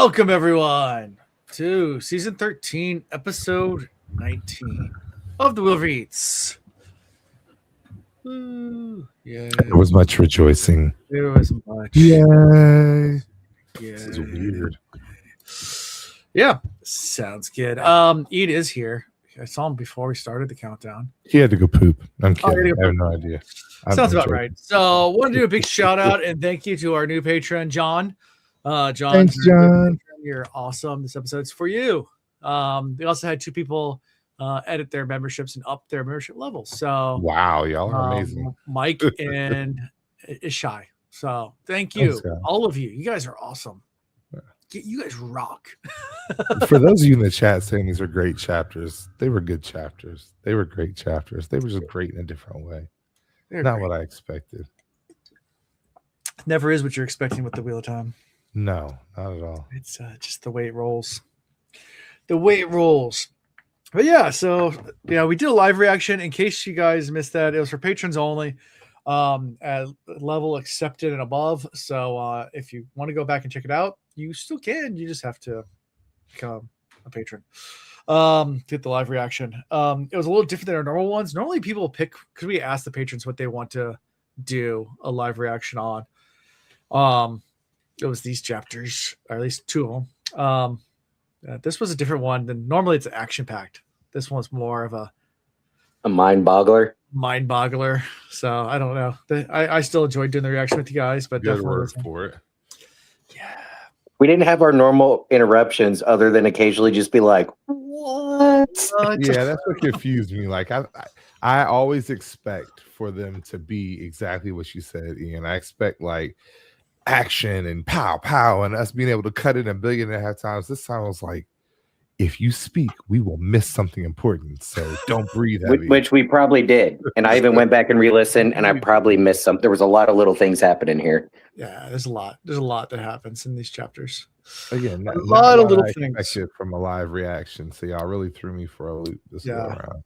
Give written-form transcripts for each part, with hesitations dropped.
Welcome, everyone, to Season 13, Episode 19 of the Will Reads. Ooh, yeah. There was much rejoicing. There was much. Yay. Yeah. This is weird. Yeah, sounds good. Eid is here. I saw him before we started the countdown. He had to go poop. I'm kidding. go I have no idea. Sounds about right. So, want to do a big shout out and thank you to our new patron, John. John, Thanks, John. You're awesome. This episode's for you. We also had two people edit their memberships and up their membership levels. So wow, y'all are amazing. Mike and Ishai. So thank you, all of you. You guys are awesome. You guys rock. For those of you in the chat saying these are great chapters, they were good chapters. They were great chapters. They were just great in a different way. Not what I expected. Never is what you're expecting with the Wheel of Time. No, not at all. It's just the way it rolls. The way it rolls. But yeah, so yeah, we did a live reaction. In case you guys missed that, it was for patrons only, at level accepted and above. So if you want to go back and check it out, you still can. You just have to become a patron. Get the live reaction. It was a little different than our normal ones. Normally people pick, because we ask the patrons what they want to do a live reaction on. It was these chapters, or at least two of them. This was a different one than normally. It's action packed. This one's more of a mind boggler. So I don't know. I still enjoyed doing the reaction with you guys, but good word for it. Yeah, we didn't have our normal interruptions other than occasionally just be like, "What?" Yeah, that's what confused me. Like I always expect for them to be exactly what you said, Ian. I expect like action and pow pow and us being able to cut it 1.5 billion times. This time I was like, if you speak, we will miss something important. So don't breathe heavy. Which we probably did. And I even went back and re-listened, and I probably missed some. There was a lot of little things happening here. Yeah, there's a lot. There's a lot that happens in these chapters. Again, a lot of little things from a live reaction. So y'all really threw me for a loop this go around.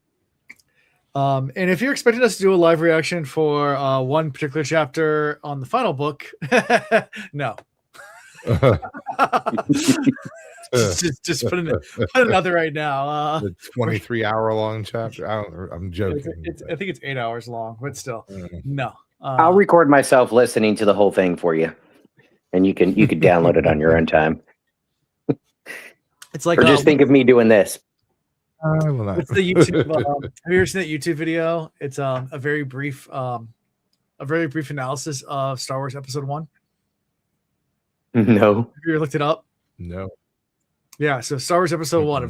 And if you're expecting us to do a live reaction for one particular chapter on the final book, no. just put another right now. The 23-hour-long chapter. I'm joking. I think it's 8 hours long, but still, no. I'll record myself listening to the whole thing for you, and you can download it on your own time. It's like, or just think of me doing this. It's the YouTube. Have you ever seen that YouTube video? It's a very brief analysis of Star Wars Episode 1. No. Have you ever looked it up? No. Yeah, so Star Wars Episode 1,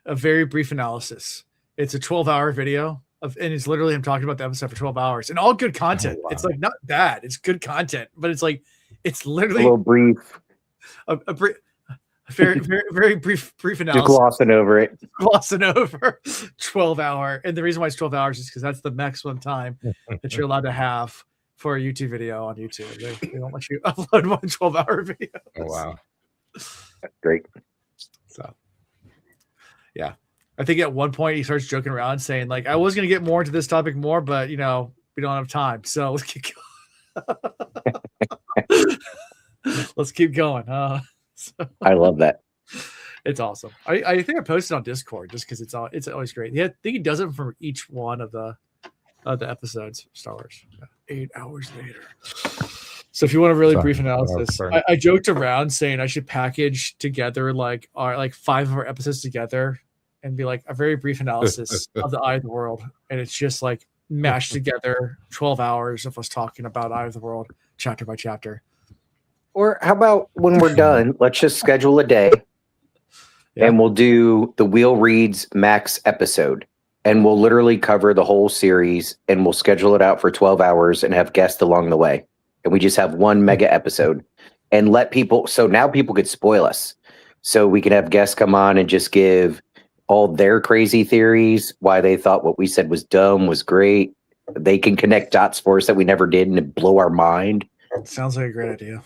a very brief analysis. It's a 12-hour video and it's literally him talking about the episode for 12 hours and all good content. Oh, wow. It's like not bad. It's good content, but it's like it's literally a little brief. A very brief analysis. Just glossing over it. Glossing over 12-hour. And the reason why it's 12 hours is because that's the maximum time that you're allowed to have for a YouTube video on YouTube. They don't let you upload more than 12-hour videos. Oh, wow. Great. So, yeah. I think at one point he starts joking around saying, like, I was going to get more into this topic more, but, we don't have time. So let's keep going. Let's keep going. So, I love that. It's awesome. I think I posted on Discord just because it's always great. Yeah, I think he does it for each one of the episodes of Star Wars. 8 hours later. So if you want a really brief analysis, I joked around saying I should package together like 5 of our episodes together and be like a very brief analysis of the Eye of the World, and it's just like mashed together 12 hours of us talking about Eye of the World chapter by chapter. Or how about when we're done, let's just schedule a day and we'll do the Wheel Reads Max episode, and we'll literally cover the whole series, and we'll schedule it out for 12 hours and have guests along the way. And we just have one mega episode and let people, so now people could spoil us. So we can have guests come on and just give all their crazy theories, why they thought what we said was dumb, was great. They can connect dots for us that we never did and blow our mind. Sounds like a great idea.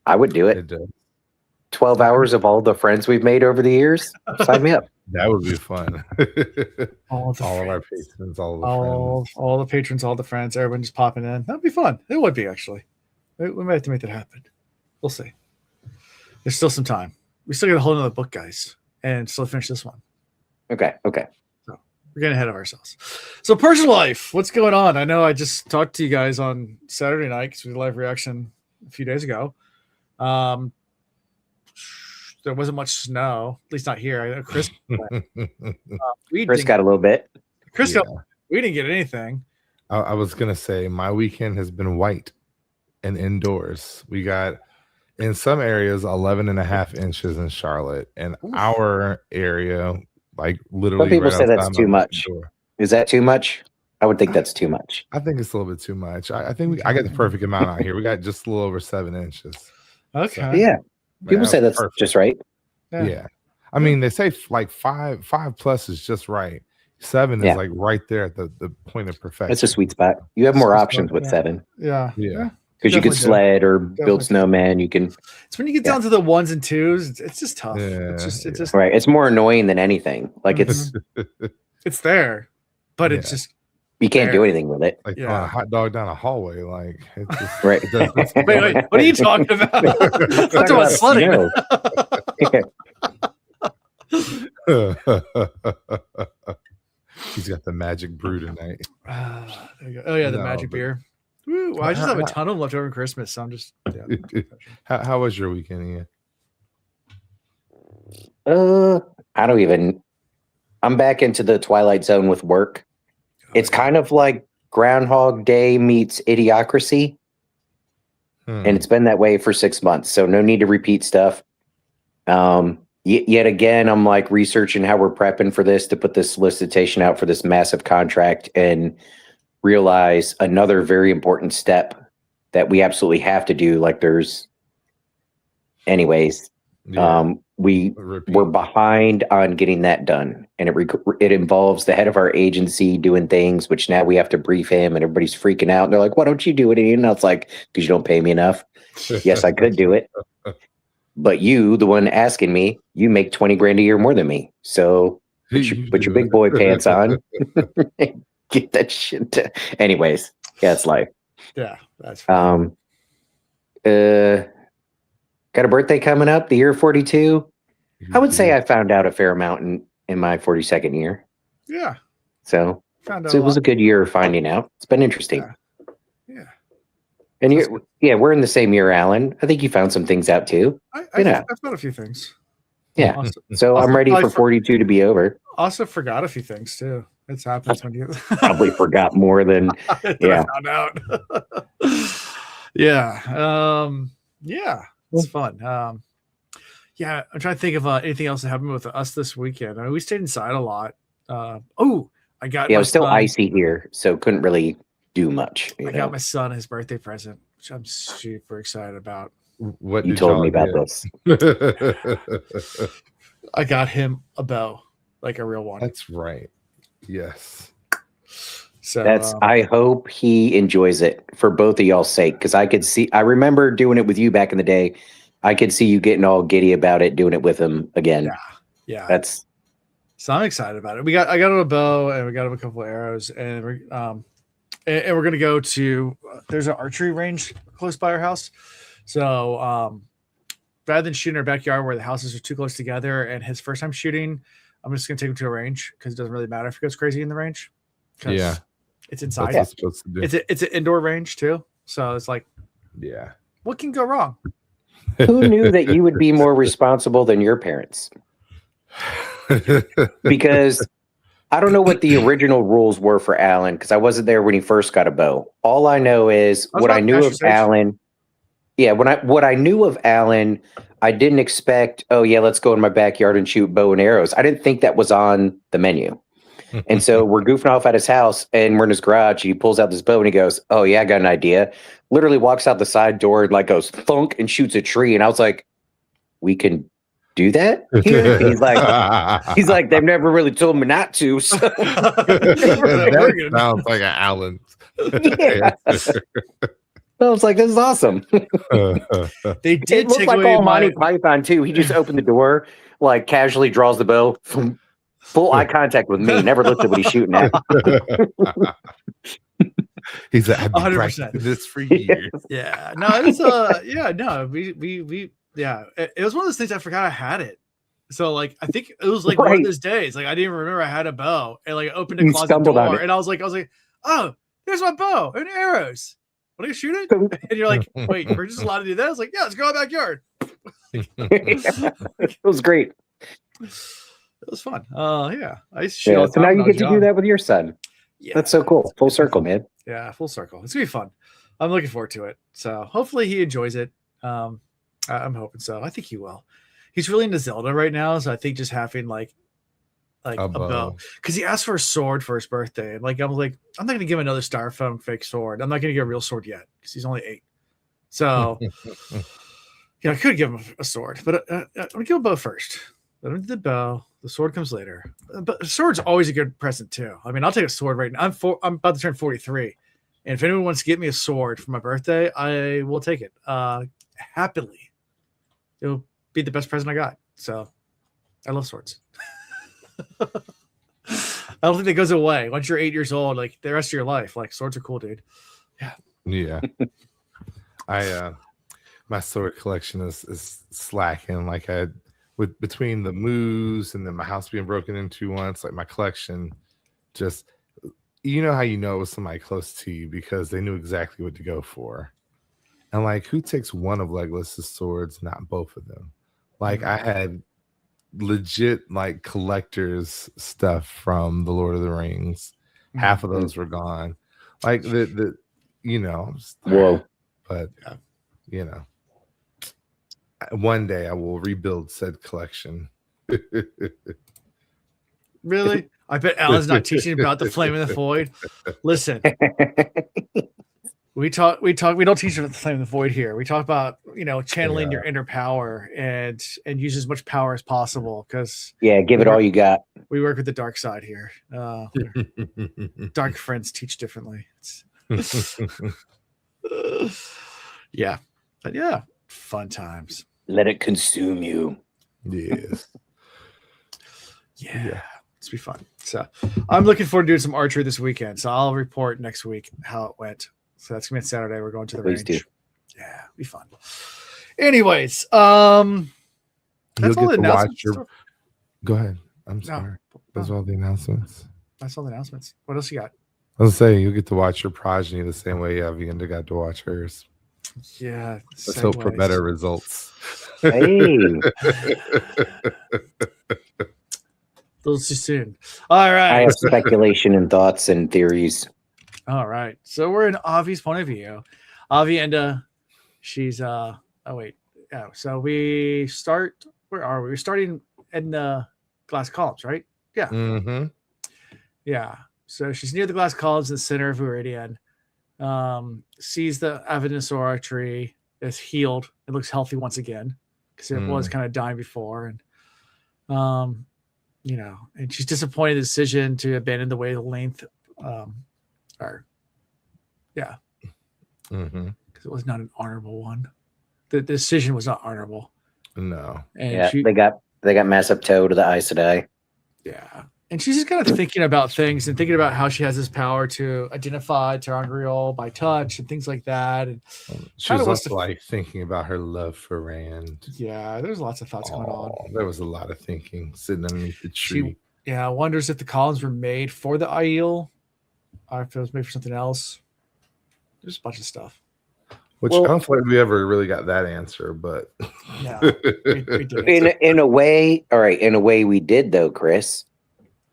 I would do it. 12 hours of all the friends we've made over the years. Sign me up. That would be fun. all of our patrons, all the patrons, all the friends, everyone just popping in. That'd be fun. It would be, actually. We might have to make that happen. We'll see. There's still some time. We still got a whole nother book, guys, and still finish this one. Okay. We're getting ahead of ourselves. So, personal life, what's going on? I know I just talked to you guys on Saturday night because we did live reaction a few days ago. There wasn't much snow, at least not here. I know Chris, Chris got a little bit. We didn't get anything. I was gonna say my weekend has been white and indoors. We got in some areas 11.5 inches in Charlotte, and our area, like literally. Some people right say that's outside too my much. door. Is that too much? I would think that's too much. I think it's a little bit too much. I think I got the perfect amount out here. We got just a little over 7 inches. Okay. So, yeah. People say that's perfect. Just right. Yeah. I mean, they say like five plus is just right. 7 is like right there at the point of perfection. That's a sweet spot. You have more options with 7. Yeah. Because you can sled or build snowman. You can. It's when you get down to the 1s and 2s, it's just tough. It's just right. It's more annoying than anything. Like it's it's there, but it's just you can't do anything with it. Like throwing a hot dog down a hallway. Like it's just, right. Wait, what are you talking about? I'm talking about sledding. He's got the magic brew tonight. Oh yeah, the magic beer. Woo, well, I just have a ton of them left over Christmas, so I'm just. Yeah. How was your weekend, Ian? I don't even. I'm back into the twilight zone with work. It's kind of like Groundhog Day meets Idiocracy, and it's been that way for 6 months. So no need to repeat stuff. Yet again, I'm like researching how we're prepping for this to put this solicitation out for this massive contract and realize another very important step that we absolutely have to do. Like we're behind on getting that done, and it involves the head of our agency doing things, which now we have to brief him, and everybody's freaking out. And they're like, "Why don't you do it?" And it's like, "Because you don't pay me enough." Yes, I could do it. But you, the one asking me, you make 20 grand a year more than me. So put your big boy pants on. Get that shit. Anyways, yeah, it's life. Yeah, that's fine. Got a birthday coming up, the year 42. I would say I found out a fair amount in my 42nd year. Yeah. So it was a good year of finding out. It's been interesting. Yeah. And we're in the same year, Alan. I think you found some things out too. I found a few things. Yeah. So I'm ready for 42 to be over. Also forgot a few things too. It's happens when you probably forgot more than I found out. Yeah. It's fun. I'm trying to think of anything else that happened with us this weekend. I mean, we stayed inside a lot. I got it was still icy here, so couldn't really do much. I got my son his birthday present, which I'm super excited about. What you told me about this? I got him a bow, like a real one. That's right. Yes. So I hope he enjoys it for both of y'all's sake, because I remember doing it with you back in the day. I could see you getting all giddy about it, doing it with him again. Yeah. So I'm excited about it. I got him a bow, and we got him a couple of arrows, and we're gonna go to there's an archery range close by our house. So rather than shooting in our backyard where the houses are too close together, and his first time shooting, I'm just gonna take him to a range because it doesn't really matter if it goes crazy in the range. Yeah. It's inside. It's an indoor range too. So it's like, what can go wrong? Who knew that you would be more responsible than your parents? Because I don't know what the original rules were for Alan, because I wasn't there when he first got a bow. All I know is what I knew of Alan. Yeah, what I knew of Alan, I didn't expect, let's go in my backyard and shoot bow and arrows. I didn't think that was on the menu. And so we're goofing off at his house, and we're in his garage. He pulls out this bow and he goes, "Oh yeah, I got an idea." Literally walks out the side door, like goes thunk and shoots a tree. And I was like, "We can do that here?" And he's like, "They've never really told me not to." So. That sounds like an Alan. Yeah. I was like, "This is awesome." They did look like all Monty Python too. He just opened the door, like casually draws the bow. Full eye contact with me. Never looked at what he's shooting at. He's like, I've been practicing this for years. Yeah. No, it's no. We Yeah, it was one of those things I forgot I had it. So like I think it was like one of those days. Like I didn't even remember I had a bow, and like I opened a You closet stumbled on door, it. and I was like, oh, there's my bow and arrows. Want to shoot it? And you're like, wait, we're just allowed to do that? I was like, yeah, let's go in the backyard. It was great. It was fun. Yeah, I used to shoot Yeah, all the so time now when you I was get to do young. that with your son. Yeah, That's so cool. Full circle, man. Yeah, full circle. It's gonna be fun. I'm looking forward to it. So hopefully he enjoys it. I'm hoping so. I think he will. He's really into Zelda right now, so I think just having like a bow, because he asked for a sword for his birthday, and like I'm like, I'm not gonna give him another styrofoam fake sword. I'm not gonna get a real sword yet because he's only 8. So yeah, I could give him a sword, but I'm gonna give him a bow first. Let him do the bow. The sword comes later. But the sword's always a good present too. I mean, I'll take a sword right now. I'm about to turn 43, and if anyone wants to get me a sword for my birthday, I will take it happily. It'll be the best present I got. So I love swords. I don't think that goes away once you're 8 years old. Like the rest of your life, like swords are cool, dude. Yeah. My sword collection is slacking. Like between the moves and then my house being broken into once, like my collection just, how you know it was somebody close to you because they knew exactly what to go for. And like, who takes one of Legolas's swords, not both of them? Like I had legit like collectors stuff from the Lord of the Rings. Half of those were gone. Like Whoa. But one day I will rebuild said collection. Really? I bet Alan's not teaching about the flame in the void. Listen, we don't teach about the flame in the void here. We talk about, channeling your inner power and use as much power as possible because give it all you got. We work with the dark side here. Dark friends teach differently. Yeah. But yeah, fun times. Let it consume you. Yes. Yeah. It's be fun. So I'm looking forward to doing some archery this weekend. So I'll report next week how it went. So that's gonna be Saturday. We're going to the range. Do. Yeah, be fun. Anyways, that's all the announcements. Go ahead. I'm sorry. Those are all the announcements. That's all the announcements. What else you got? I was saying you'll get to watch your progeny the same way Avienda got to watch hers. Yeah. Let's hope for better results. Hey. Those too soon. All right. I have speculation and thoughts and theories. All right. So we're in Avi's point of view. Avienda, she's so we start. Where are we? We're starting in the glass columns, right? Yeah. Mm-hmm. Yeah. So she's near the glass columns in the center of Rhuidean. Sees the Avenosaur tree is healed. It looks healthy once again because it was kind of dying before, and and she's disappointed in the decision to abandon the way of the length, because it was not an honorable one. The decision was not honorable. No. And they got massive toe to the Aes Sedai. Yeah. And she's just kind of thinking about things and thinking about how she has this power to identify Terangrial by touch and things like that. And she was also like thinking about her love for Rand. Yeah, there's lots of thoughts going on. There was a lot of thinking sitting underneath the tree. She wonders if the columns were made for the Aiel or if it was made for something else. There's a bunch of stuff. Which I don't feel like we ever really got that answer, but no, we did. In a way, all right. In a way, we did though, Chris.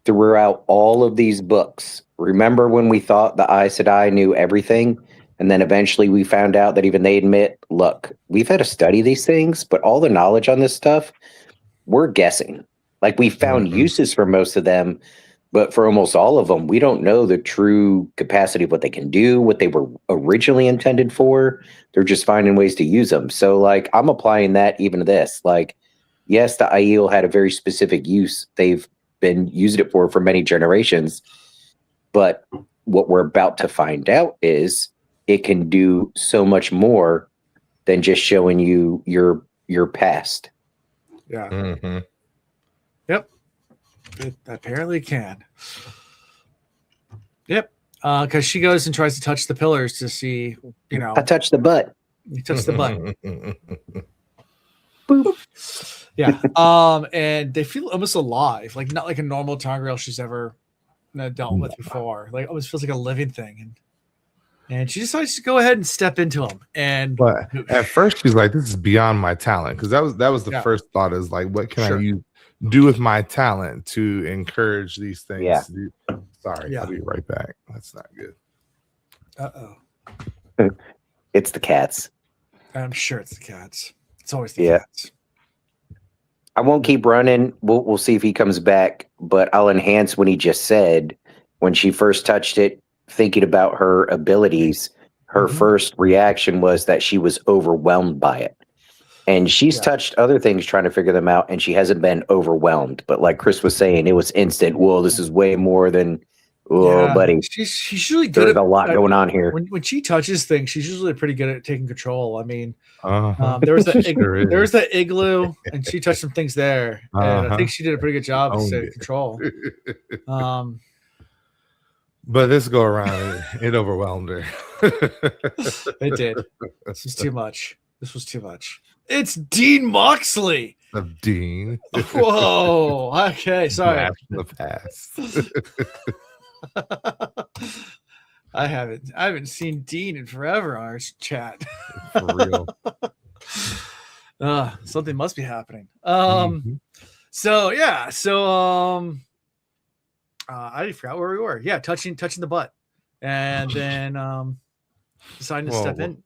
Throughout all of these books, remember when we thought the Aes Sedai knew everything, and then eventually we found out that even they admit, look, we've had to study these things, but all the knowledge on this stuff, we're guessing. Like we found uses for most of them, but for almost all of them, we don't know the true capacity of what they can do, what they were originally intended for. They're just finding ways to use them. So like I'm applying that even to this. Like, yes, the Aiel had a very specific use. They've been using it for many generations, but what we're about to find out is it can do so much more than just showing you your past. Yeah. Mm-hmm. Yep. It apparently can. Yep. Because she goes and tries to touch the pillars to see, I touched the butt. You touch the butt. Yeah. And they feel almost alive, like not like a normal Tongrel she's ever dealt with before. Like almost feels like a living thing. And she decides to go ahead and step into him. And But at first she's like, this is beyond my talent. Because that was the Yeah. first thought is like, what can Sure. I do with my talent to encourage these things? Yeah. to do? Sorry, Yeah. I'll be right back. That's not good. Uh-oh. It's the cats. I'm sure it's the cats. It's always the Yeah. cats. I won't keep running. We'll see if he comes back, but I'll enhance what he just said. When she first touched it, thinking about her abilities, her Mhm. first reaction was that she was overwhelmed by it. And she's Yeah. touched other things trying to figure them out, and she hasn't been overwhelmed. But like Chris was saying, it was instant. Whoa, this is way more than, whoa, buddy. She's usually good There's at a lot going on here. when she touches things. She's usually pretty good at taking control. I mean, Uh-huh. there was that Sure is. there was that igloo, and she touched some things there, and I Uh-huh. think she did a pretty good job of Owned staying in it. control. But this go around, it overwhelmed her. It did. This was too much. This was too much. It's Dean Moxley. Of Dean. Whoa. Okay, sorry. Blast from the past. I haven't seen Dean in forever on our chat. For real. Something must be happening. Mhm. So I forgot where we were. Yeah, touching the butt, and then deciding to step in,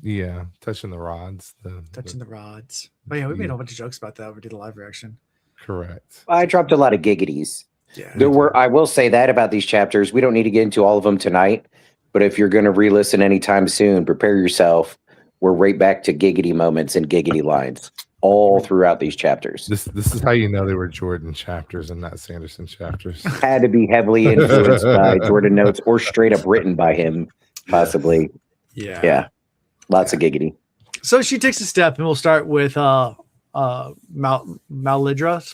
Yeah, touching the rods. touching the rods. But yeah, we made a whole bunch of jokes about that when we did the live reaction. Correct. I dropped a lot of giggities. Yeah, There were, I will say that about these chapters. We don't need to get into all of them tonight, but if you're going to re-listen anytime soon, prepare yourself. We're right back to giggity moments and giggity lines all throughout these chapters. This is how you know they were Jordan chapters and not Sanderson chapters. Had to be heavily influenced by Jordan Notes or straight up written by him, possibly. yeah. Yeah, lots of giggity. So she takes a step, and we'll start with Malidra's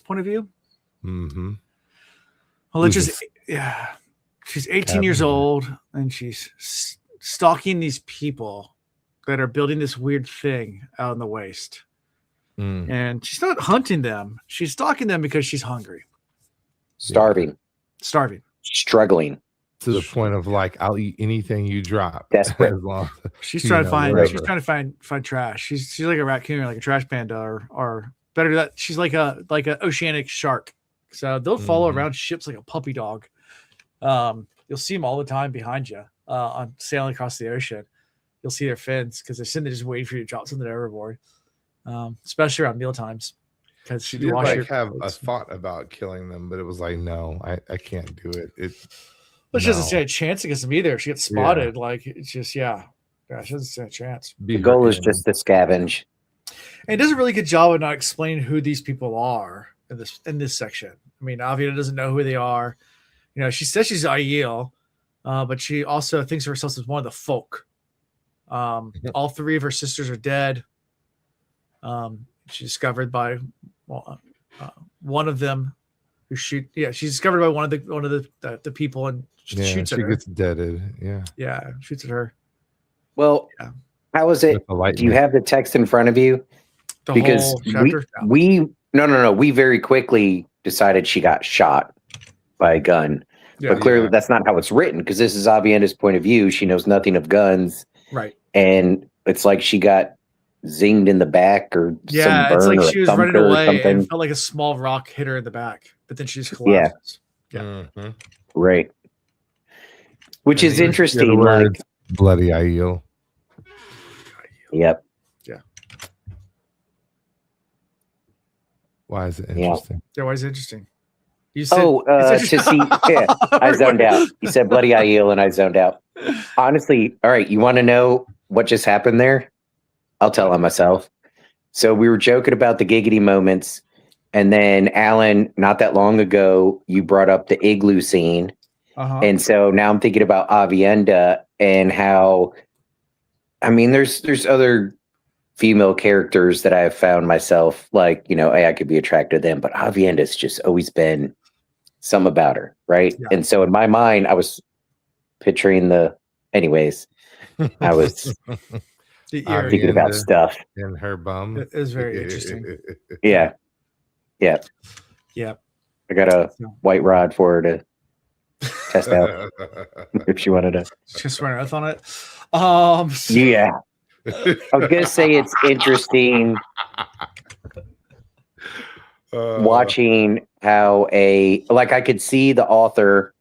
point of view. Mm-hmm. Malidra's, she's 18 years old, and she's stalking these people that are building this weird thing out in the waste. Mm. And she's not hunting them. She's stalking them because she's hungry, Starving, starving. struggling. To the point of like, I'll eat anything you drop. Desperate. As long, She's you trying to know, find. whatever. She's trying to find trash. She's like a raccoon, like a trash panda, or better that she's like a oceanic shark. So they'll follow Mhm. around ships like a puppy dog. You'll see them all the time behind you on sailing across the ocean. You'll see their fins because they're sitting there just waiting for you to drop something overboard, especially around meal times. Because she did like have a thought about killing them, but it was like, no, I can't do it. Well, she doesn't stand a chance against them either. If she gets spotted, like it's just she doesn't stand a chance. The goal is just to scavenge. And it does a really good job of not explaining who these people are in this section. I mean, Aviana doesn't know who they are. You know, she says she's Aiel, but she also thinks of herself as one of the folk. All three of her sisters are dead. She's discovered by one of them who she's discovered by one of the people, and she shoots at her. She gets deaded. Yeah, shoots at her. Well, how is it? Do you have the text in front of you? The Because whole chapter? we we very quickly decided she got shot by a gun. But clearly that's not how it's written, because this is Avienda's point of view. She knows nothing of guns. Right. And it's like she got zinged in the back or some burn, it's like or she was thumper running or away something. and felt like a small rock hit her in the back, but then she just collapses. Yeah. Mm-hmm. Right. Which is interesting. Like, bloody Aiel. Yep. Yeah. Why is it interesting? Yeah, why is it interesting? You said, to see. Yeah, I zoned out. You said bloody Aiel, and I zoned out. Honestly, all right. You want to know what just happened there? I'll tell on myself. So we were joking about the giggity moments, and then Alan, not that long ago, you brought up the igloo scene, and so now I'm thinking about Avienda and how. I mean, there's other female characters that I have found myself like, hey, I could be attracted to them, but Avienda's just always been something about her, right? Yeah. And so in my mind, I was picturing anyways, I was The I'm ear. thinking about the- stuff. in her bum. It is very interesting. Yeah. Yeah. I got a white rod for her to test out if she wanted to. Just swear an oath on it. Yeah. I was gonna say it's interesting watching how I could see the author,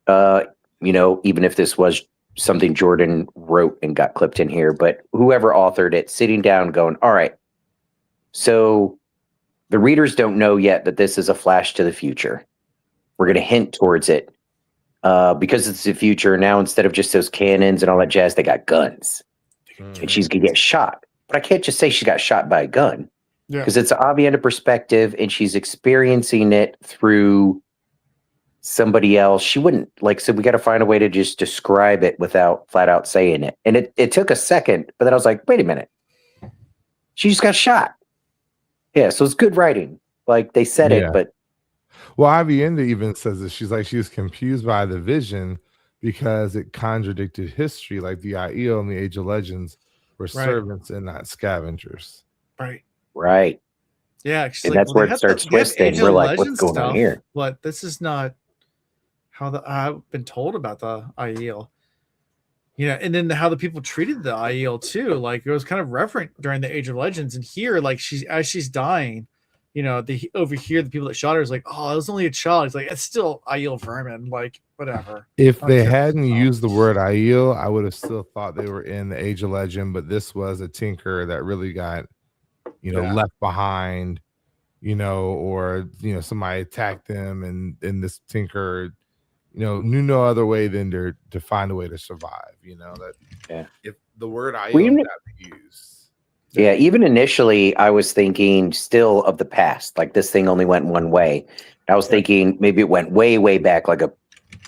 even if this was something Jordan wrote and got clipped in here, but whoever authored it sitting down going, all right, so the readers don't know yet that this is a flash to the future. We're going to hint towards it because it's the future. Now, instead of just those cannons and all that jazz, they got guns. And she's going to get shot. But I can't just say she got shot by a gun because it's Avienda perspective and she's experiencing it through somebody else. She wouldn't so we got to find a way to just describe it without flat out saying it. And it took a second, but then I was like, wait a minute. She just got shot. Yeah, so it's good writing. Like they said it, but well, Avienda even says that she was confused by the vision because it contradicted history. Like the Aiel and the Age of Legends were servants and not scavengers. Right. Yeah, and that's where it starts twisting. We're like, what's going on here? But this is not how I've been told about the Aiel. And then how the people treated the Aiel too. Like it was kind of reverent during the Age of Legends. And here, like as she's dying, they overhear the people that shot her is like, oh, it was only a child. It's like, it's still Aiel vermin, like whatever. If they hadn't used the word Aiel, I would have still thought they were in the Age of Legend, but this was a tinker that really got, left behind, or somebody attacked them and this tinker knew no other way than to find a way to survive. If the word Aiel got used. Yeah, even initially, I was thinking still of the past. Like this thing only went one way. I was thinking maybe it went way, way back, like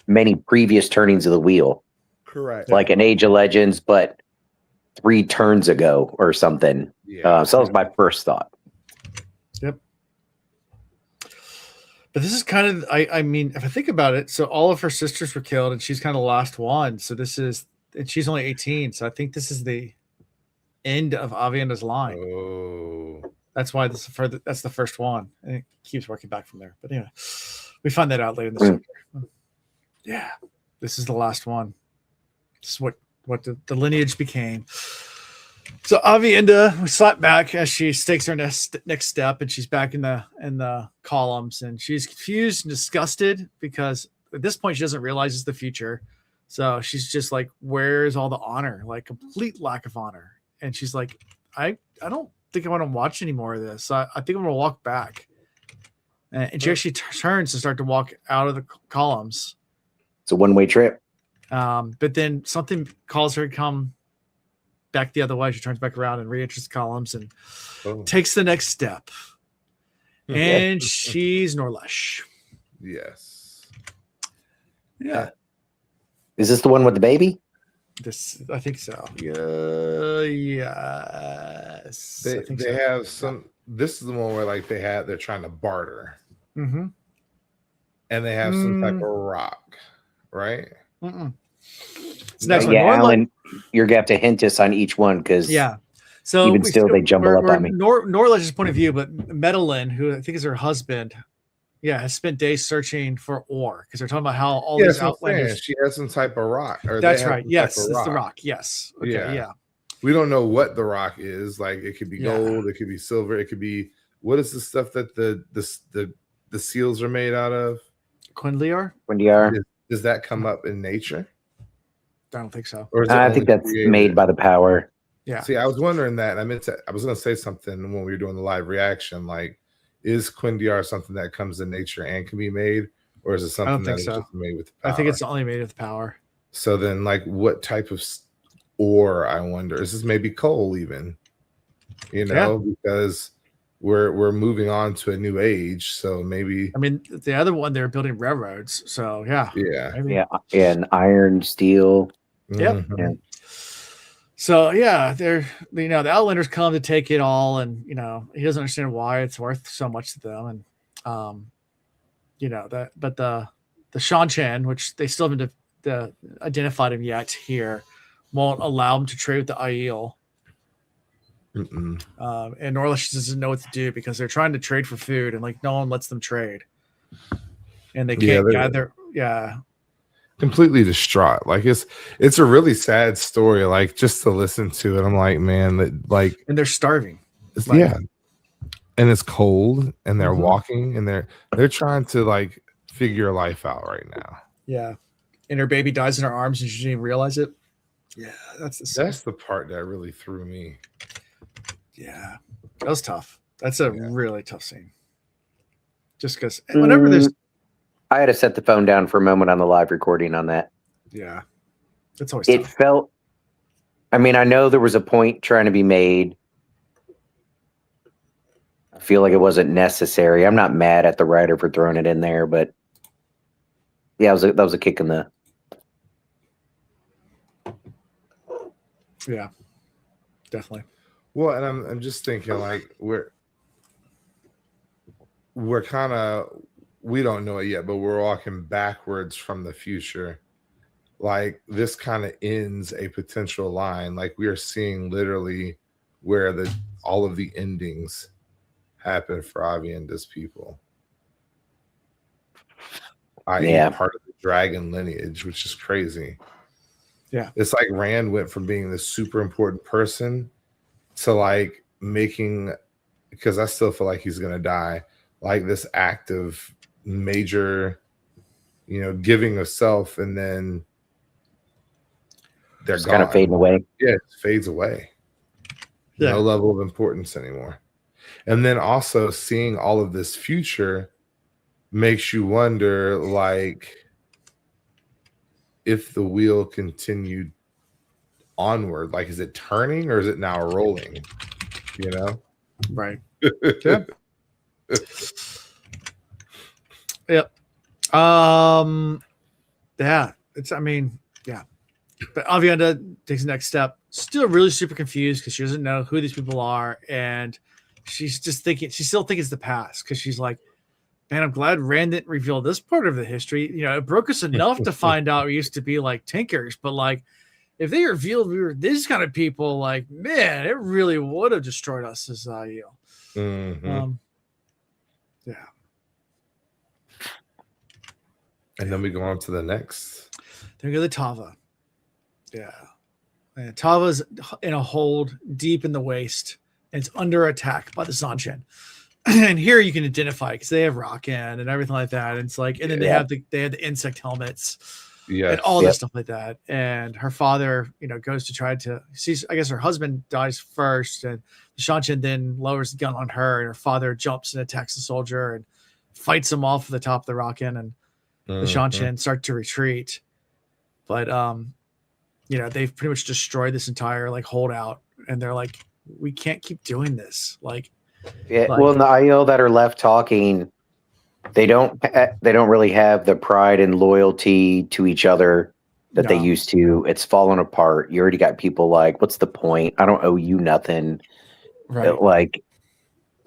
many previous turnings of the wheel. Correct. Like an Age of Legends, but 3 turns ago or something. So that was my first thought. Yep. But this is kind of, I mean, if I think about it, so all of her sisters were killed and she's kind of the last one. So and she's only 18. So I think this is the end of Avienda's line. Oh. That's why that's the first one. And it keeps working back from there. But anyway, we find that out later in the chapter. Yeah. This is the last one. This is what the lineage became. So Avienda, we slap back as she takes her next step, and she's back in the columns, and she's confused and disgusted because at this point she doesn't realize it's the future. So she's just like, "Where's all the honor?" Like complete lack of honor, and she's like, "I don't think I want to watch any more of this. I think I'm gonna walk back." And she actually turns to start to walk out of the columns. It's a one-way trip. But then something calls her to come back the other way. She turns back around and re-enters the columns and takes the next step. And she's Norlesh. Yes. Yeah. Is this the one with the baby? I think so. Yes. They have some. This is the one where they're trying to barter. Mm-hmm. And they have some type of rock, right? It's next one. Alan, you're gonna have to hint us on each one because so even still they jumble up on me. Norlesh's point of view, but Medellin, who I think is her husband, has spent days searching for ore because they're talking about how all these outlanders. She has some type of rock. That's right. Yes, it's the rock. Yes. Okay. Yeah. We don't know what the rock is. Like it could be gold, it could be silver, it could be what is the stuff that the seals are made out of? Quinliar. Does that come up in nature? I don't think so. Or I think that's made by the power. Yeah. See, I was wondering that. I was going to say something when we were doing the live reaction. Like, is Quindiar something that comes in nature and can be made, or is it something that is just made with the power? I think it's only made with power. So then, like, what type of ore? I wonder. Is this maybe coal even? Because we're moving on to a new age, so maybe. I mean, the other one they're building railroads, so and iron, steel. Yep. Yeah. So they're the Outlanders come to take it all, and he doesn't understand why it's worth so much to them, and but the Shan Chen, which they still haven't identified him yet here, won't allow him to trade with the Aiel. Mm-mm. And Norlish doesn't know what to do because they're trying to trade for food, and like no one lets them trade, and they can't gather. Yeah, completely distraught. Like it's a really sad story. Like just to listen to it, I'm like, man, that like, and they're starving. Like, yeah, and it's cold, and they're walking, and they're trying to like figure life out right now. Yeah, and her baby dies in her arms, and she didn't even realize it. Yeah, that's the part that really threw me. Yeah, that was tough. That's a really tough scene. Just because whenever there's, I had to set the phone down for a moment on the live recording on that. Yeah, that's always. It tough. felt. I mean, I know there was a point trying to be made. I feel like it wasn't necessary. I'm not mad at the writer for throwing it in there, but yeah, that was a kick in the. Yeah, definitely. Well, and I'm just thinking like we're kind of, we don't know it yet, but we're walking backwards from the future. Like this kind of ends a potential line. Like we are seeing literally where all of the endings happen for Avienda's people. I.e. part of the dragon lineage, which is crazy. Yeah. It's like Rand went from being this super important person to like making, because I still feel like he's gonna die, like this act of major, giving of self, and then they're kind of fading away. Yeah, it fades away. Yeah. No level of importance anymore. And then also seeing all of this future makes you wonder, like, if the wheel continued onward, like, is it turning or is it now rolling? Right. Yeah. Yep. Yeah. Yeah. But Avienda takes the next step. Still really super confused because she doesn't know who these people are, and she's just thinking. She still thinks it's the past because she's like, "Man, I'm glad Rand didn't reveal this part of the history. It broke us enough to find out we used to be like tinkers, but like, if they revealed we were these kind of people, like, man, it really would have destroyed us as Aiel." Yeah. And then we go on to the next. Then we go to Tava. Yeah. And Tava's in a hold deep in the waste, and it's under attack by the Sanchin. And here you can identify because they have Rhuidean and everything like that. And it's like, and then they had the insect helmets, and all this stuff like that. And her father, goes to try to see. I guess her husband dies first, and the Sanchin then lowers the gun on her, and her father jumps and attacks the soldier and fights him off the top of the Rhuidean, and the Sanchin start to retreat. But they've pretty much destroyed this entire like holdout, and they're like, we can't keep doing this. Like, well, the Aiel that are left talking, they don't really have the pride and loyalty to each other that they used to. It's fallen apart. You already got people like, what's the point? I don't owe you nothing. Right. Like,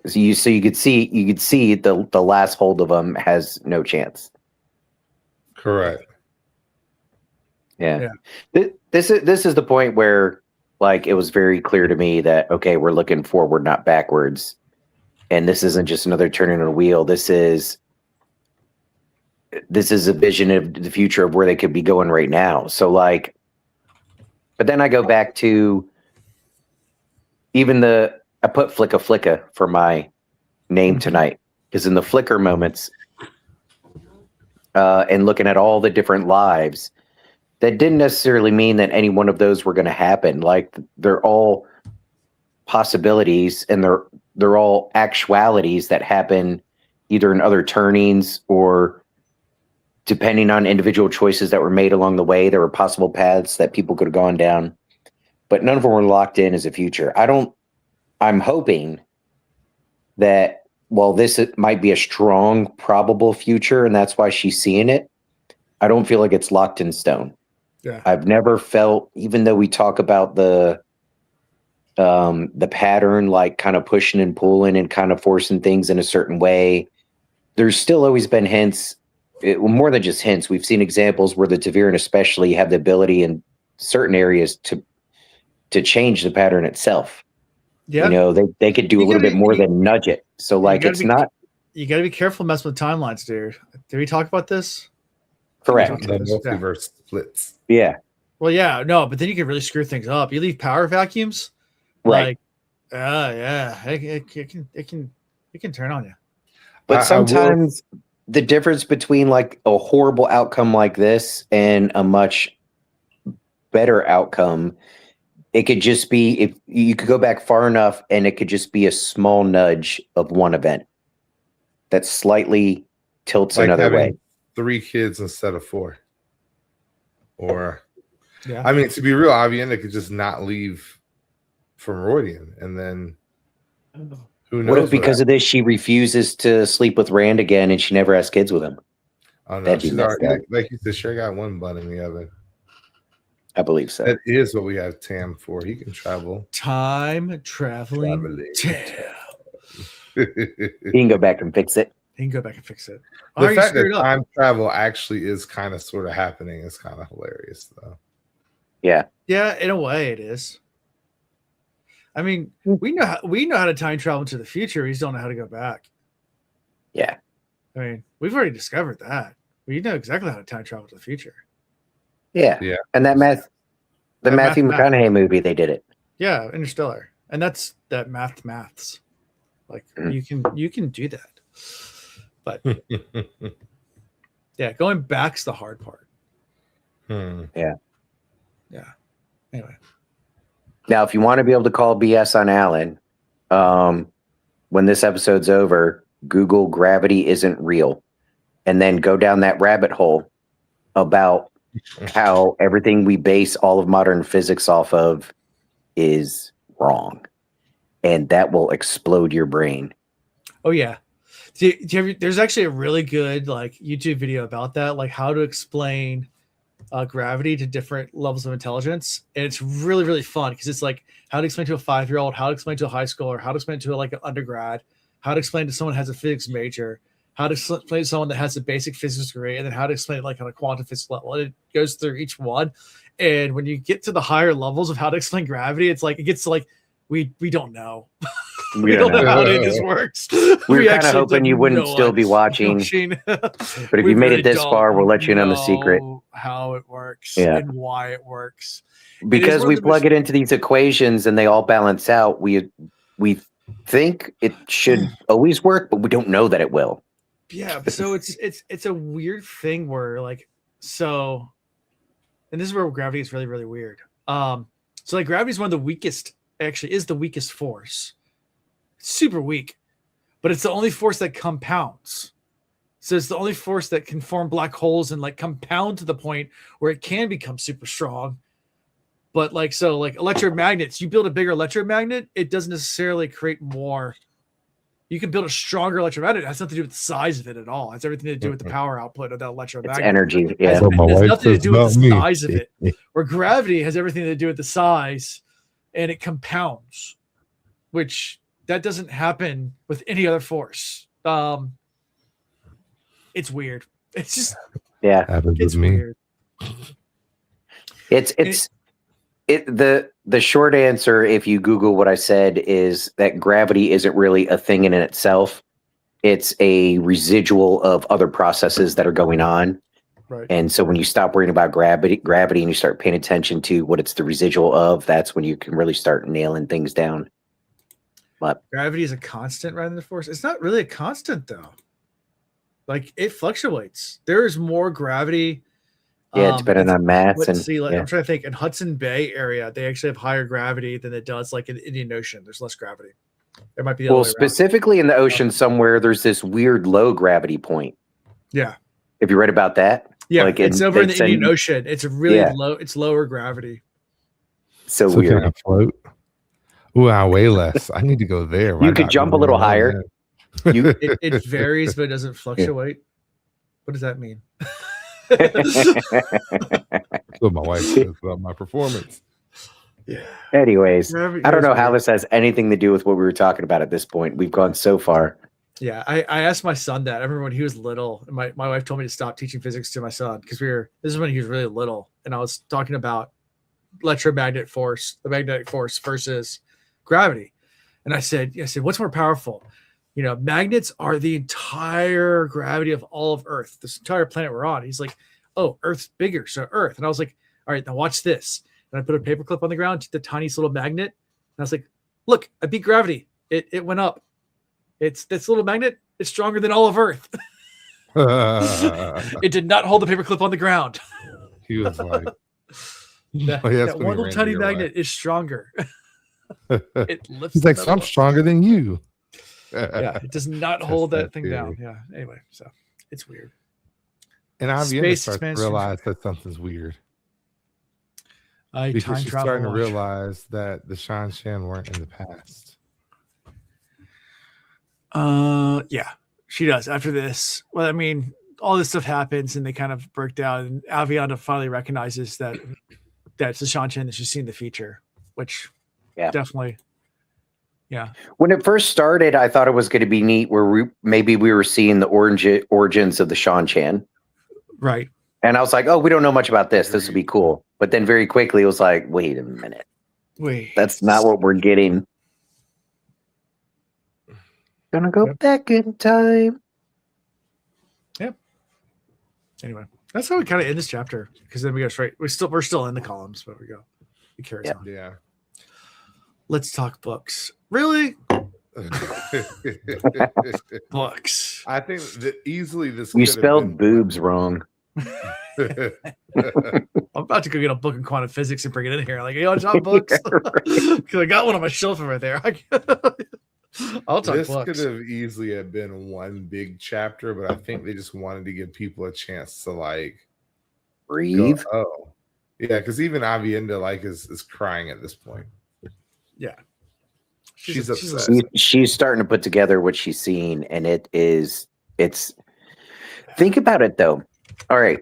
so you could see the last hold of them has no chance. Correct. Yeah. This is the point where, like, it was very clear to me that, okay, we're looking forward, not backwards. And this isn't just another turning of a wheel. This is a vision of the future of where they could be going right now. So, like, but then I go back to even I put Flicka for my name tonight, because in the flicker moments, and looking at all the different lives, that didn't necessarily mean that any one of those were going to happen. Like, they're all possibilities, and they're all actualities that happen either in other turnings or depending on individual choices that were made along the way. There were possible paths that people could have gone down, but none of them were locked in as a future. I'm hoping that while this might be a strong, probable future, and that's why she's seeing it, I don't feel like it's locked in stone. Yeah. I've never felt, even though we talk about the pattern, like kind of pushing and pulling and kind of forcing things in a certain way, there's still always been hints, more than just hints. We've seen examples where the Taviran especially have the ability and certain areas to change the pattern itself. Yeah. You know, they could do You a little gotta bit more be- than nudge it. So like gotta it's be- not You got to be careful messing with timelines, dude. Did we talk about this? correct. The multiverse splits. Yeah. Well, yeah, no, but then you can really screw things up. You leave power vacuums, Right. like, yeah, it can turn on you. But I will- sometimes the difference between like a horrible outcome like this and a much better outcome, it could just be if you could go back far enough and it could just be a small nudge of one event that slightly tilts Like another having way. 3 kids instead of 4. Or, Yeah, I mean, to be real, Avienda could just not leave from Rhuidean, and then who knows? What if because of this she refuses to sleep with Rand again and she never has kids with him? Oh no, that'd be she's messed already up. like you said. Sure, got one bun in the oven. I believe so. That is what we have Tam for. He can travel. time traveling. Tam. He can go back and fix it. He can go back and fix it. The you fact that screwed up. time travel actually is kind of sort of happening is kind of hilarious, though. Yeah. Yeah, in a way, it is. I mean, we know how to time travel into the future. We just don't know how to go back. Yeah. I mean, we've already discovered that. We know exactly how to time travel to the future. Yeah. Yeah. And the Matthew math. McConaughey movie, they did it. Yeah, Interstellar, and that's that maths. Like you can do that, but yeah, going back's the hard part. Yeah. Anyway, Now, if you want to be able to call BS on Alan, when this episode's over, Google gravity isn't real, and then go down that rabbit hole about how everything we base all of modern physics off of is wrong, and that will explode your brain. oh yeah, there's actually a really good like YouTube video about that, like how to explain gravity to different levels of intelligence, and it's really really fun because it's like how to explain to a 5-year-old, how to explain to a high schooler, how to explain to like an undergrad, how to explain to someone who has a physics major, how to explain to someone that has a basic physics degree, and then how to explain it like on a quantum physics level. And it goes through each one, and when you get to the higher levels of how to explain gravity, it's like it gets to like we don't know. We don't know how any of this works. We were kind of actually hoping you don't wouldn't know still be watching. But But if you made it this far, we'll let you in on the secret. How it works Yeah. and why it works. Because one we of the plug it into these equations and they all balance out. We think it should always work, but we don't know that it will. Yeah, so it's a weird thing where like so, and this is where gravity is really really weird. So like gravity is one of the weakest. Actually, is the weakest force. It's super weak, but it's the only force that compounds. So it's the only force that can form black holes and like compound to the point where it can become super strong. But like so, like electromagnets, you build a bigger electromagnet, it doesn't necessarily create more. You can build a stronger electromagnet. It has nothing to do with the size of it at all. It has everything to do with the power output of that electromagnet. It's energy. It Yeah. has, What my it has wife nothing to says do with about the me. size of it. Where gravity has everything to do with the size, and it compounds, which that doesn't happen with any other force. It's weird. It's just Yeah. Happens it's with me. weird. The short answer, if you Google what I said, is that gravity isn't really a thing in itself. It's a residual of other processes that are going on. Right. And so when you stop worrying about gravity and you start paying attention to what it's the residual of, that's when you can really start nailing things down. But Gravity is a constant rather than a force. It's not really a constant though. Like it fluctuates. There is more gravity. yeah, depending on mass Let's and see, like, yeah. I'm trying to think. In Hudson Bay area, they actually have higher gravity than it does like in the Indian Ocean. There's less gravity. It might be the Well, other way around. specifically in the ocean somewhere, there's this weird low gravity point. Yeah. Have you read about that? Yeah, Like it's over in the they Indian send- Ocean. It's a really Yeah. low. It's lower gravity. So So weird. can I float? Ooh, I weigh less. I need to go there. You could jump a little higher. You It varies, but it doesn't fluctuate. What does that mean? That's what my wife says about my performance. Yeah. Anyways, Gravity I don't know is how weird. this has anything to do with what we were talking about at this point. We've gone so far. Yeah, I asked my son that. I remember when he was little, and my wife told me to stop teaching physics to my son because this is when he was really little, and I was talking about electromagnetic force, the magnetic force versus gravity. And I said, what's more powerful? You know, magnets are the entire gravity of all of Earth, this entire planet we're on. He's like, oh, Earth's bigger, so Earth. And I was like, all right, now watch this. And I put a paperclip on the ground, the tiniest little magnet. And I was like, look, I beat gravity. It went up. It's this little magnet. It's stronger than all of Earth. It did not hold the paperclip on the ground. He was like, that one little tiny magnet is stronger. It lifts. He's like, so I'm stronger than you. Yeah, it does not hold that thing down. Yeah. Anyway, so it's weird. And I'm starting to realize that something's weird. Because she's starting to realize that the Shan weren't in the past. Yeah, she does. After this, well, I mean, all this stuff happens, and they kind of break down. And Aviana finally recognizes that that's the Shan that she's seen in the future, which definitely. Yeah. When it first started, I thought it was going to be neat where maybe we were seeing the origins of the Shan. Right. And I was like, oh, we don't know much about this. This would be cool. But then very quickly it was like, wait a minute. That's not what we're getting. Gonna go back in time. Yep. Anyway, that's how we kind of end this chapter, because then we go straight. We're still in the columns, but we go. It carries on. Yeah. Let's talk books. Really? Books. I think that easily this. You spelled boobs wrong. I'm about to go get a book in quantum physics and bring it in here. Like, you want to talk books? Because I got one on my shelf over there. I'll talk this books. Could have easily have been one big chapter, but I think they just wanted to give people a chance to like breathe. Yeah, because even Avienda is crying at this point. Yeah, she's upset. She's starting to put together what she's seen, and it's. Think about it though. All right,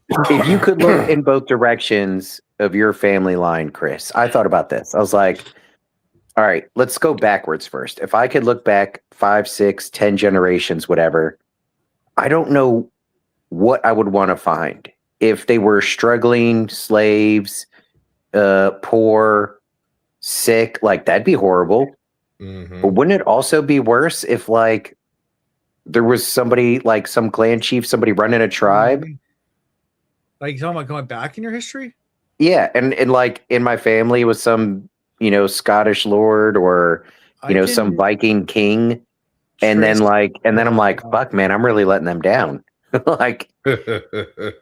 if you could look in both directions of your family line, Chris, I thought about this. I was like, all right, let's go backwards first. If I could look back 5, 6, 10 generations, whatever, I don't know what I would want to find. If they were struggling, slaves, poor, sick, like that'd be horrible. Mm-hmm. But wouldn't it also be worse if like there was somebody, like some clan chief, somebody running a tribe? Like, you talking about going back in your history? Yeah, and like in my family was some, Scottish lord or some Viking king, and then I'm like, fuck, man, I'm really letting them down. Like,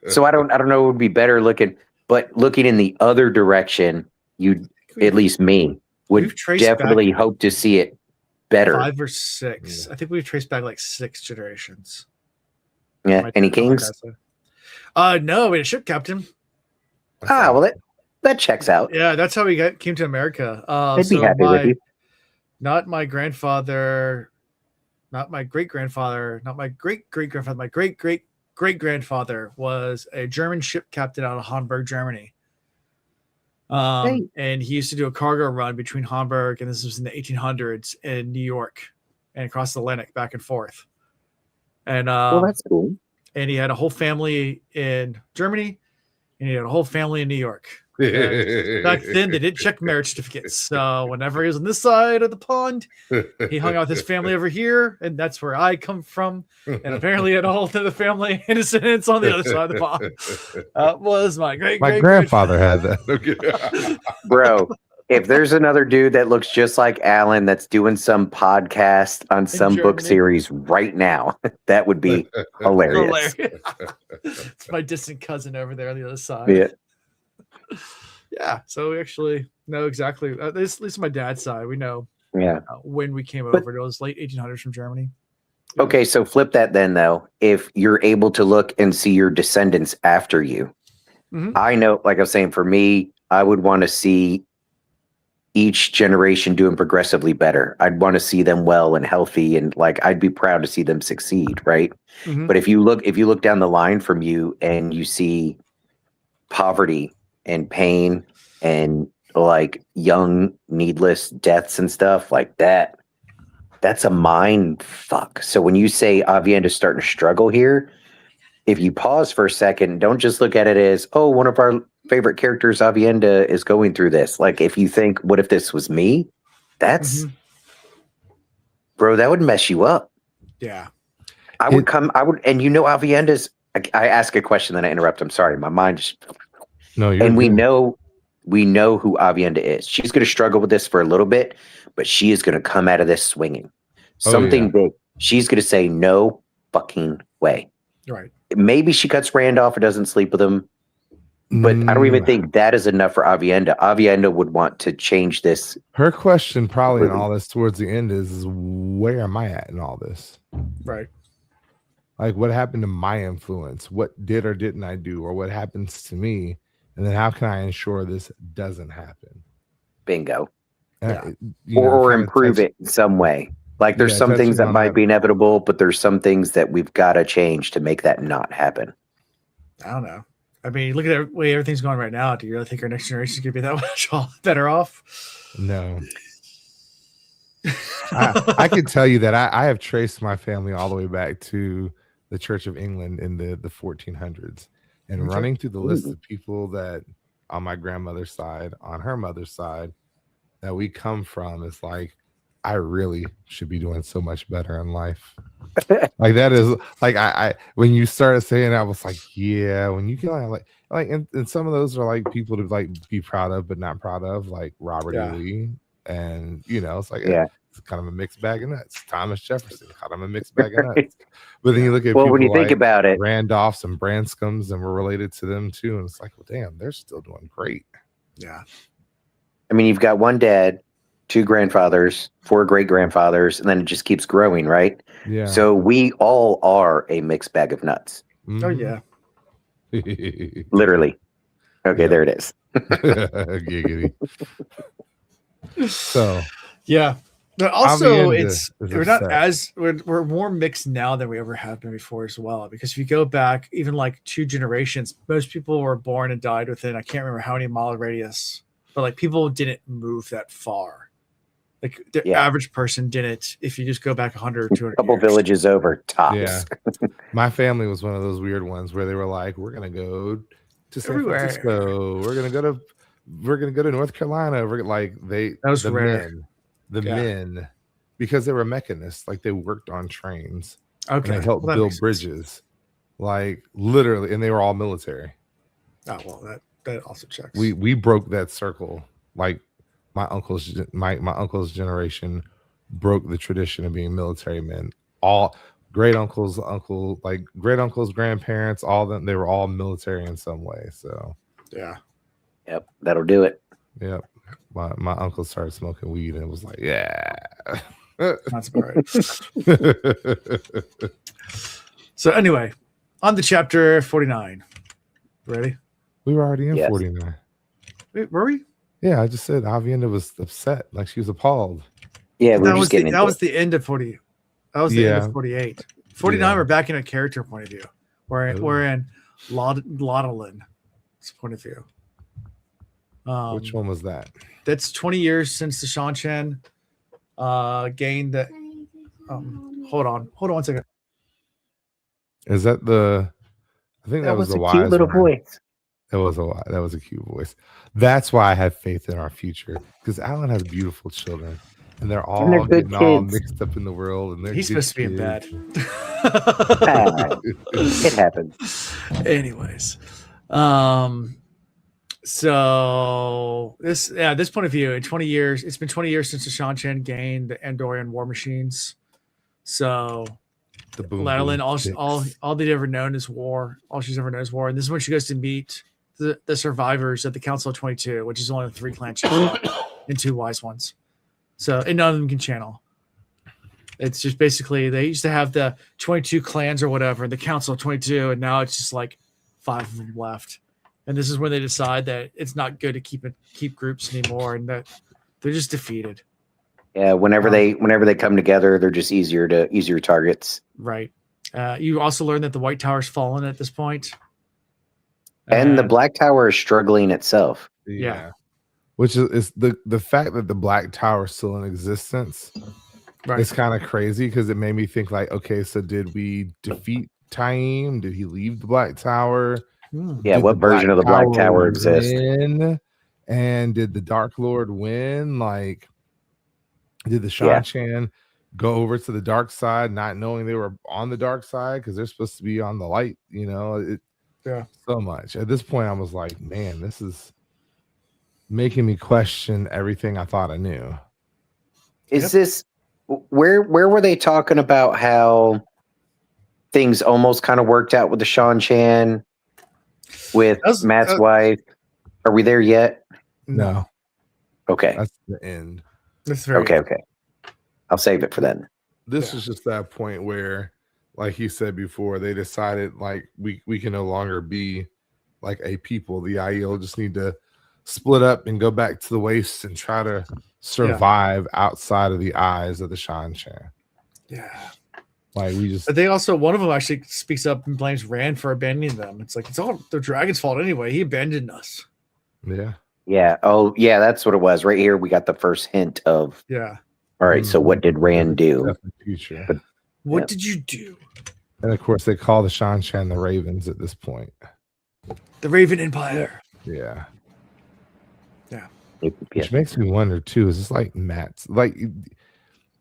so I don't know. It would be better looking in the other direction. At least me would definitely hope to see it better. 5 or 6. I think we've traced back like 6 generations. Yeah. Any kings? No, we had a ship captain. Well, that checks out. Yeah, that's how we came to America. I'd be happy with you. Not my grandfather, not my great-grandfather, not my great-great-grandfather. My great-great-great-grandfather was a German ship captain out of Hamburg, Germany. And he used to do a cargo run between Hamburg, and this was in the 1800s, in New York, and across the Atlantic, back and forth. And well, that's cool. And he had a whole family in Germany, and he had a whole family in New York. Back then, they didn't check marriage certificates. So whenever he was on this side of the pond, he hung out with his family over here, and that's where I come from. And apparently, had a whole other family and descendants on the other side of the pond. Was my grandfather had that. Bro, if there's another dude that looks just like Alan that's doing some podcast on some book series right now, that would be hilarious. It's my distant cousin over there on the other side. Yeah. Yeah, so we actually know exactly, at least my dad's side, we know when we came over. It was late 1800s from Germany. Okay, so flip that then, though. If you're able to look and see your descendants after you, I know, like I was saying, for me, I would want to see each generation doing progressively better. I'd want to see them well and healthy, and like I'd be proud to see them succeed, right? But if you look down the line from you and you see poverty and pain and like young needless deaths and stuff like that, that's a mind fuck. So when you say Avienda's starting to struggle here, if you pause for a second, don't just look at it as, oh, one of our favorite characters Avienda is going through this. Like, if you think, what if this was me? That's, bro, that would mess you up. Yeah. I would, and Avienda's, I ask a question, then I interrupt. I'm sorry. My mind just, No, you're and good. we know who Avienda is. She's going to struggle with this for a little bit, but she is going to come out of this swinging. Something big. She's going to say, no fucking way. Right. Maybe she cuts Rand off or doesn't sleep with him, but I don't even think that is enough for Avienda. Avienda would want to change this. Her question probably in all this towards the end is where am I at in all this? Right. Like, what happened to my influence? What did or didn't I do? Or what happens to me? And then how can I ensure this doesn't happen? Bingo. Yeah. Or improve it in some way. Like, there's some things that might be inevitable, but there's some things that we've got to change to make that not happen. I don't know. I mean, look at the way everything's going right now. Do you really think our next generation is going to be that much better off? No. I can tell you that I have traced my family all the way back to the Church of England in the 1400s. And running through the list of people that on my grandmother's side, on her mother's side, that we come from is like, I really should be doing so much better in life. Like, that is like, I when you started saying that, I was like, yeah, when you get and some of those are like people to like be proud of, but not proud of, like Robert E. Lee. And it's like, it's kind of a mixed bag of nuts. Thomas Jefferson, kind of a mixed bag of nuts. But then you look at people when you like think about it, Randolphs and Branscombs, and we're related to them too. And it's like, well, damn, they're still doing great. Yeah. I mean, you've got one dad, 2 grandfathers, 4 great grandfathers, and then it just keeps growing, right? Yeah. So we all are a mixed bag of nuts. Mm-hmm. Oh yeah. Literally. Okay, there it is. Giggity. So yeah, but also we're more mixed now than we ever have been before as well. Because if you go back even like 2 generations, most people were born and died within, I can't remember how many mile radius, but like people didn't move that far. Like the average person didn't. If you just go back 100 or 200 couple villages over, tops. Yeah. My family was one of those weird ones where they were like, we're gonna go to San Francisco, we're gonna go to North Carolina. We're like, that was the rare. Men, because they were mechanists, like they worked on trains. Okay. And they helped build bridges. Like literally, and they were all military. Oh well, that also checks. We broke that circle. Like my uncle's generation broke the tradition of being military men. All great uncles, grandparents, all them, they were all military in some way. So yeah. Yep, that'll do it. Yep. My uncle started smoking weed and it was like, yeah. That's about right. So anyway, on to chapter 49. Ready? We were already in 49. Wait, were we? Yeah, I just said Avienda was upset, like she was appalled. Yeah, that was the end of 40. That was the end of 48. 49, we're back in a character point of view. We're in Laudelin's point of view. Which one was that? That's 20 years since the Shanshan gained the. Hold on 1 second. Is that the? I think that was the a wise cute little voice. That was a cute voice. That's why I have faith in our future, because Alan has beautiful children, and they're all getting all mixed up in the world. And he's supposed to be in bed. It happens. Anyways, so this point of view, in 20 years, it's been 20 years since the Shanshan gained the Andorian war machines. So Madeline, all they've ever known is war. All she's ever known is war. And this is when she goes to meet the survivors at the Council of 22, which is only the 3 clan channel and 2 wise ones. So, and none of them can channel. It's just basically, they used to have the 22 clans or whatever, the Council of 22, and now it's just like 5 of them left. And this is when they decide that it's not good to keep groups anymore, and that they're just defeated. Yeah, whenever they come together, they're just easier targets. Right. You also learn that the White Tower's fallen at this point. And the Black Tower is struggling itself. Yeah. Which is the fact that the Black Tower is still in existence. Right. It's kind of crazy because it made me think like, okay, so did we defeat Taim? Did he leave the Black Tower? Yeah, Did what the version of the Black Tower exists? win? And did the Dark Lord win? Like, did the Yeah. Shan go over to the dark side, not knowing they were on the dark side because they're supposed to be on the light? You know, so much. At this point, I was like, man, this is making me question everything I thought I knew. Is this where were they talking about how things almost kind of worked out with the Shan Chan with Matt's wife? Are we there yet? No. Okay. That's the end. That's very okay. I'll save it for then. This was just that point where, like you said before, they decided like we can no longer be like a people. The IEL just need to split up and go back to the waste and try to survive outside of the eyes of the Shan Chan. Yeah. Like we just. But they also, one of them actually speaks up and blames Rand for abandoning them. It's like, it's all the dragon's fault anyway. He abandoned us. Yeah. Yeah. Oh, yeah. That's what it was. Right here, we got the first hint of. Yeah. All right. So what did Rand do? Future. But, what did you do? And of course, they call the Shan Chan the Ravens at this point. The Raven Empire. Yeah. Yeah. Which makes me wonder too. Is this like Matt's? Like,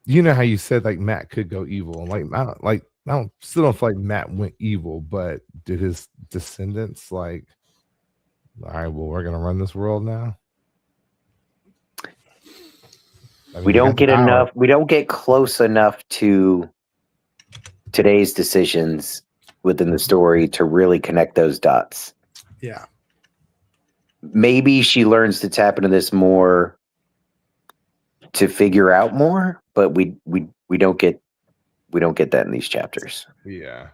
you know how you said like Matt could go evil, and I still don't feel like Matt went evil, but did his descendants like? All right, well, we're gonna run this world now. I mean, we don't get enough. We don't get close enough to today's decisions within the story to really connect those dots. Yeah. Maybe she learns to tap into this more to figure out more, but we don't get that in these chapters. Yeah.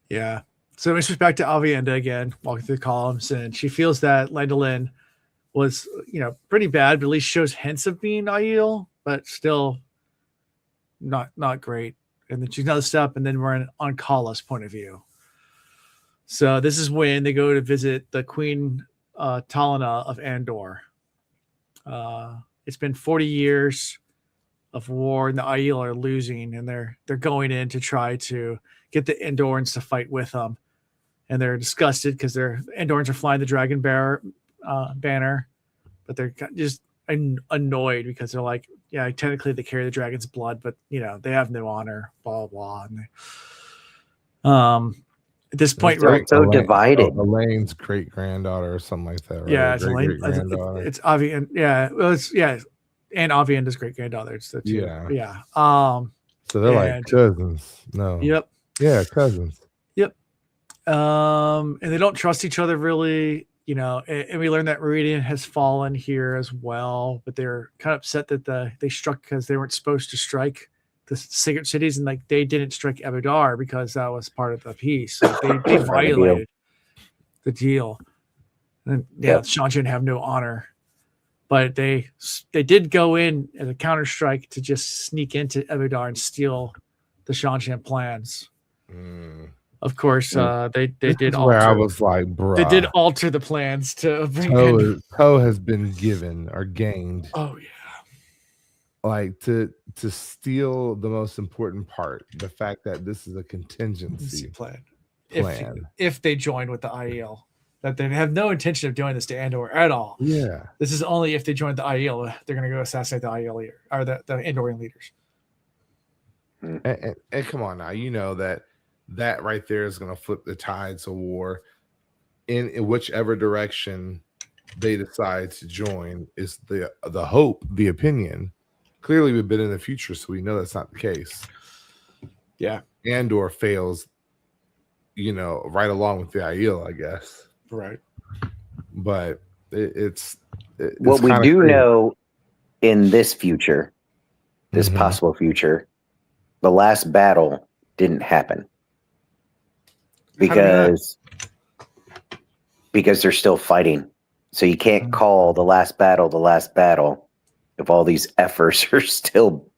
Yeah. So it's just back to Avienda again, walking through the columns, and she feels that Landolin was, pretty bad, but at least shows hints of being Aiel, but still not great. And then she's another step, and then we're on Kala's point of view. So this is when they go to visit the Queen Talana of Andor. It's been 40 years of war, and the Aiel are losing, and they're going in to try to get the Andorans to fight with them. And they're disgusted because the Andorans are flying the Dragon banner, but they're just annoyed because they're like, yeah, technically they carry the dragon's blood, but they have no honor, blah blah. And at this point, we're so divided. Elaine's great granddaughter or something like that. Right? Yeah, it's Elaine. It's Avian. Yeah, well, and Avienda's great granddaughter. It's the two. Yeah. So they're like cousins. No. Yep. Yeah, cousins. Yep. And they don't trust each other really. And we learned that Rhuidean has fallen here as well, but they're kind of upset that they struck because they weren't supposed to strike the sacred cities, and like they didn't strike Ebudar because that was part of the peace. So they violated the deal. And the Shan Chan have no honor, but they did go in as a counter strike to just sneak into Ebudar and steal the Shan Chan plans. Of course, they did alter. Where I was like, bro, they did alter the plans to bring Poe has been given or gained. Oh yeah, like to steal the most important part, the fact that this is a contingency plan. If they join with the IEL, that they have no intention of doing this to Andor at all. Yeah, this is only if they join the IEL, they're going to go assassinate the IEL leader or the Andorian leaders. And come on now, that right there is going to flip the tides of war in whichever direction they decide to join. Is the hope, the opinion. Clearly we've been in the future, so we know that's not the case. Yeah. Andor fails, right along with the Aiel, I guess. Right. But it's what we do know in this future, this possible future, the last battle didn't happen. Because they're still fighting. So you can't call the last battle if all these efforts are still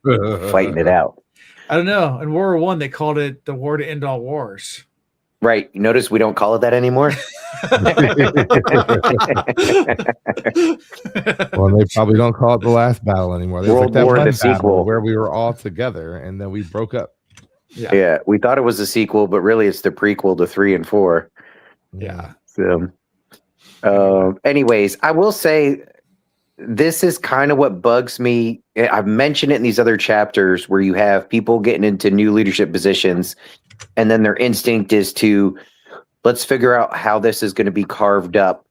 fighting it out. I don't know. In World War I, they called it the war to end all wars. Right. You notice we don't call it that anymore? Well, they probably don't call it the last battle anymore. There's World War, the sequel, where we were all together and then we broke up. Yeah, we thought it was a sequel, but really it's the prequel to 3 and 4. Yeah. So, anyways, I will say this is kind of what bugs me. I've mentioned it in these other chapters where you have people getting into new leadership positions, and then their instinct is to let's figure out how this is going to be carved up.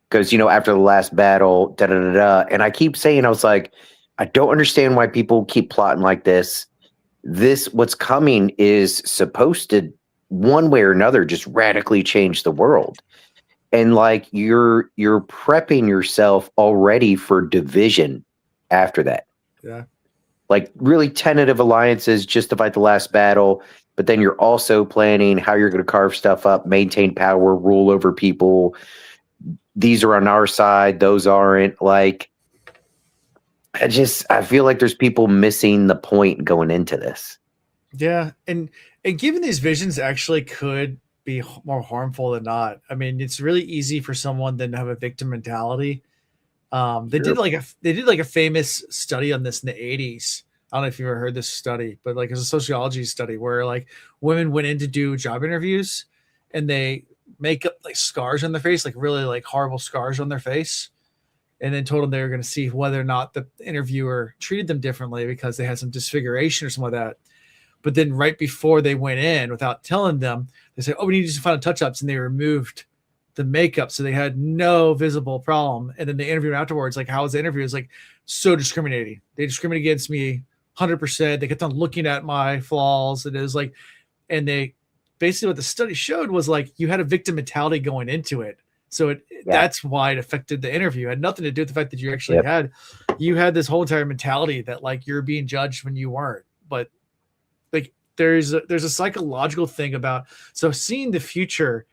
Because, after the last battle, da da da da. And I keep saying, I was like, I don't understand why people keep plotting like this. What's coming is supposed to, one way or another, just radically change the world. And like you're prepping yourself already for division after that. Yeah. Like really tentative alliances just to fight the last battle, but then you're also planning how you're going to carve stuff up, maintain power, rule over people. These are on our side, those aren't. Like, I feel like there's people missing the point going into this. Yeah, and given these visions actually could be more harmful than not. I mean, it's really easy for someone then to have a victim mentality. They did like a famous study on this in the 80s. I don't know if you've ever heard this study, but like it's a sociology study where like women went in to do job interviews and they make up like scars on their face, like really like horrible scars on their face, and then told them they were going to see whether or not the interviewer treated them differently because they had some disfiguration or something like that. But then right before they went in, without telling them, they said, "Oh, we need to do some final touch-ups," and they removed the makeup, so they had no visible problem. And then they interviewed afterwards, like, "How was the interview?" It's like so discriminating. They discriminated against me 100%. They kept on looking at my flaws, and it was like, and they basically what the study showed was like you had a victim mentality going into it. So that's why it affected the interview. It had nothing to do with the fact that you actually had this whole entire mentality that like you're being judged when you weren't. But like there's a psychological thing about seeing the future.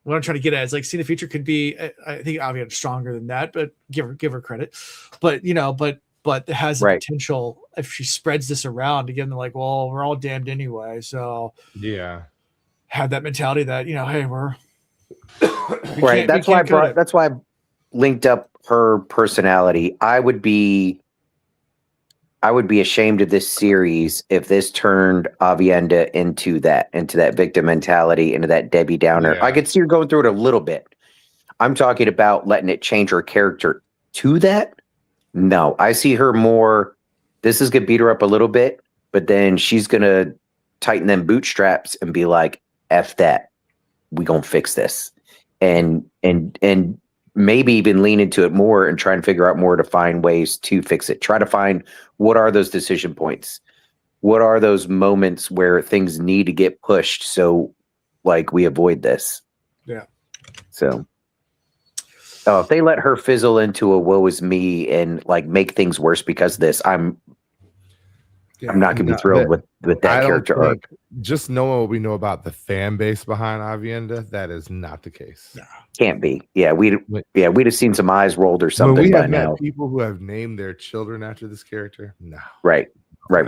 What I'm trying to get at is like seeing the future could be. I think Avian's stronger than that, but give her credit. But but it has the potential if she spreads this around again. They're like, well, we're all damned anyway. So have that mentality that hey, we're right. That's why I linked up her personality. I would be ashamed of this series if this turned Avienda into that victim mentality, into that Debbie Downer. I could see her going through it a little bit. I'm talking about letting it change her character to that. No, I see her more. This is gonna beat her up a little bit, but then she's gonna tighten them bootstraps and be like, "F that, we gonna fix this," and maybe even lean into it more and try and figure out more to find ways to fix it. Try to find what are those decision points, what are those moments where things need to get pushed, so like we avoid this. Yeah. So. Oh, if they let her fizzle into a woe is me and like make things worse because of this, I'm not gonna be thrilled with that character arc. Just knowing what we know about the fan base behind Avienda, that is not the case. No. Can't be. Yeah, we'd have seen some eyes rolled or something. We by have now. met people who have named their children after this character. No. Right. I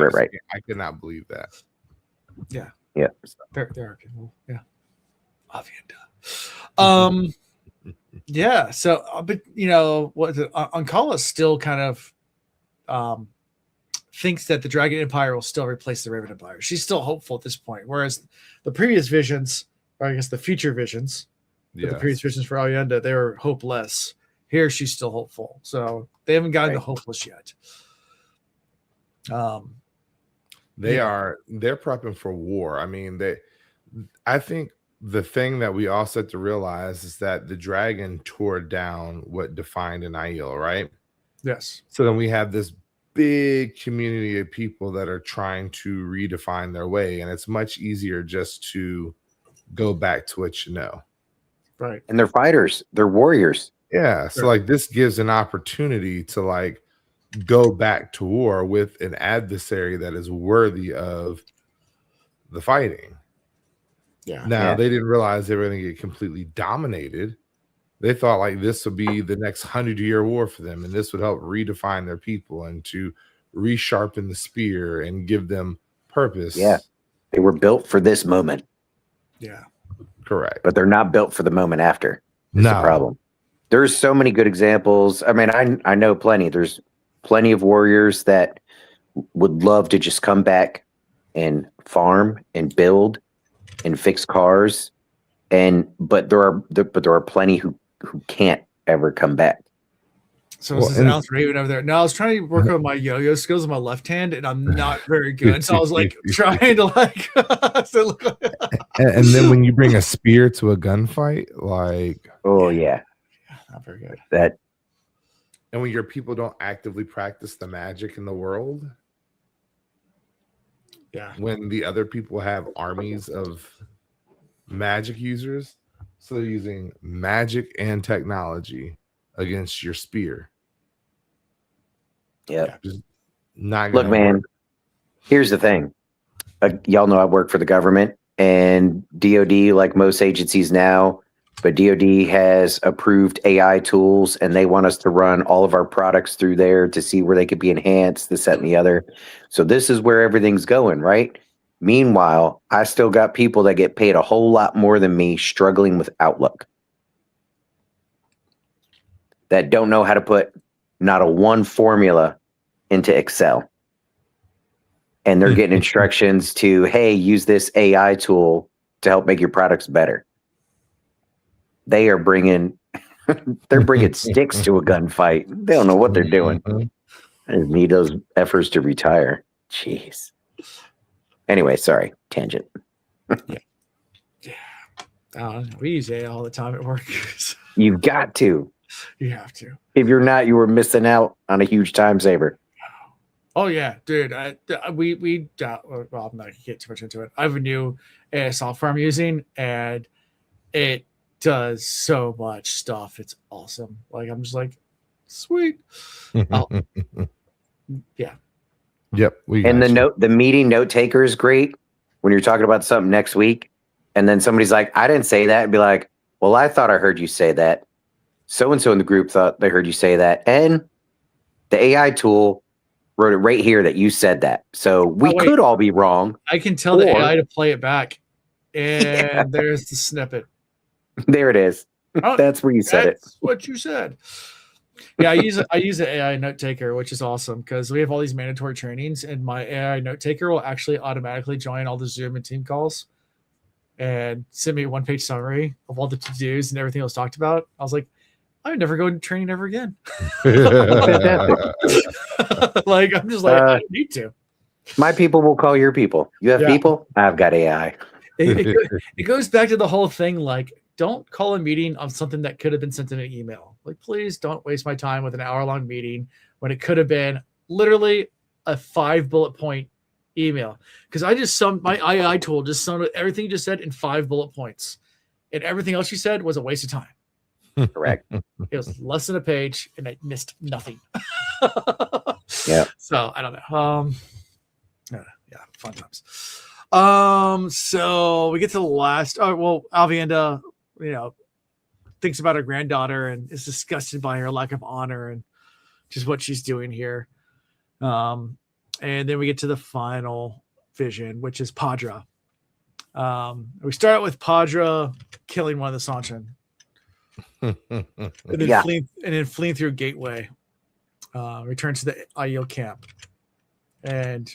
could not believe that. Yeah. Yeah. There are people. Yeah. Avienda. Yeah. So, but what Ankala still kind of thinks that the Dragon Empire will still replace the Raven Empire. She's still hopeful at this point, whereas the previous visions, or I guess the future visions, the previous visions for Avienda, they were hopeless. Here, she's still hopeful. So they haven't gotten to hopeless yet. They're prepping for war. I mean, I think the thing that we all set to realize is that the dragon tore down what defined an Aiel, right? Yes. So then we have this big community of people that are trying to redefine their way, and it's much easier just to go back to what you know. Right. And they're fighters, they're warriors. Yeah. So like this gives an opportunity to like go back to war with an adversary that is worthy of the fighting. Yeah. Now they didn't realize they were going to get completely dominated. They thought like this would be the next 100-year war for them, and this would help redefine their people and to resharpen the spear and give them purpose. Yeah. They were built for this moment. Yeah. Correct. But they're not built for the moment after. That's the problem. There's so many good examples. I mean, I know plenty. There's plenty of warriors that would love to just come back and farm and build and fix cars but there are plenty who can't ever come back. So this is Alex Raven over there. Now I was trying to work on my yo-yo skills with my left hand, and I'm not very good. So I was like trying to like. And then when you bring a spear to a gunfight, like not very good. That. And when your people don't actively practice the magic in the world, when the other people have armies of magic users, so they're using magic and technology against your spear. Yeah. Not Look, man, work. Here's the thing. Y'all know I work for the government, and DoD, like most agencies now, but DoD has approved AI tools, and they want us to run all of our products through there to see where they could be enhanced, this, that, and the other. So this is where everything's going, right? Meanwhile, I still got people that get paid a whole lot more than me struggling with Outlook, that don't know how to put not a one formula into Excel. And they're getting instructions to, hey, use this AI tool to help make your products better. They are bringing sticks to a gunfight. They don't know what they're doing. I just need those efforts to retire. Jeez. Anyway, sorry, tangent. We use AI all the time at work. You've got to. You have to. If you're not, you were missing out on a huge time saver. Oh yeah, dude. Well, I'm not gonna get too much into it. I have a new AI software I'm using, and it does so much stuff. It's awesome. Like I'm just like, sweet. Yeah. Yep. And the meeting note taker is great when you're talking about something next week, and then somebody's like, "I didn't say that," and be like, "Well, I thought I heard you say that. So and so in the group thought they heard you say that, and the AI tool wrote it right here that you said that. So we could all be wrong." I can tell the AI to play it back, and there's the snippet. There it is. That's where you said it. That's what you said. Yeah, I use an AI note taker, which is awesome because we have all these mandatory trainings, and my AI note taker will actually automatically join all the Zoom and team calls and send me a one-page summary of all the to-dos and everything I was talked about. I was like, I would never go to training ever again. Like I'm just like, I don't need to. My people will call your people. You have people? I've got AI. It goes back to the whole thing, like, don't call a meeting on something that could have been sent in an email. Like, please don't waste my time with an hour-long meeting when it could have been literally a 5 bullet point email. Because my AI tool just summed everything you just said in 5 bullet points. And everything else you said was a waste of time. Correct. It was less than a page, and I missed nothing. Yeah. So I don't know. Fun times. So we get to the last. Oh well, Alvienda, thinks about her granddaughter and is disgusted by her lack of honor and just what she's doing here. And then we get to the final vision, which is Padra. We start out with Padra killing one of the Sanchin. and then fleeing through Gateway, return to the Aiel camp, and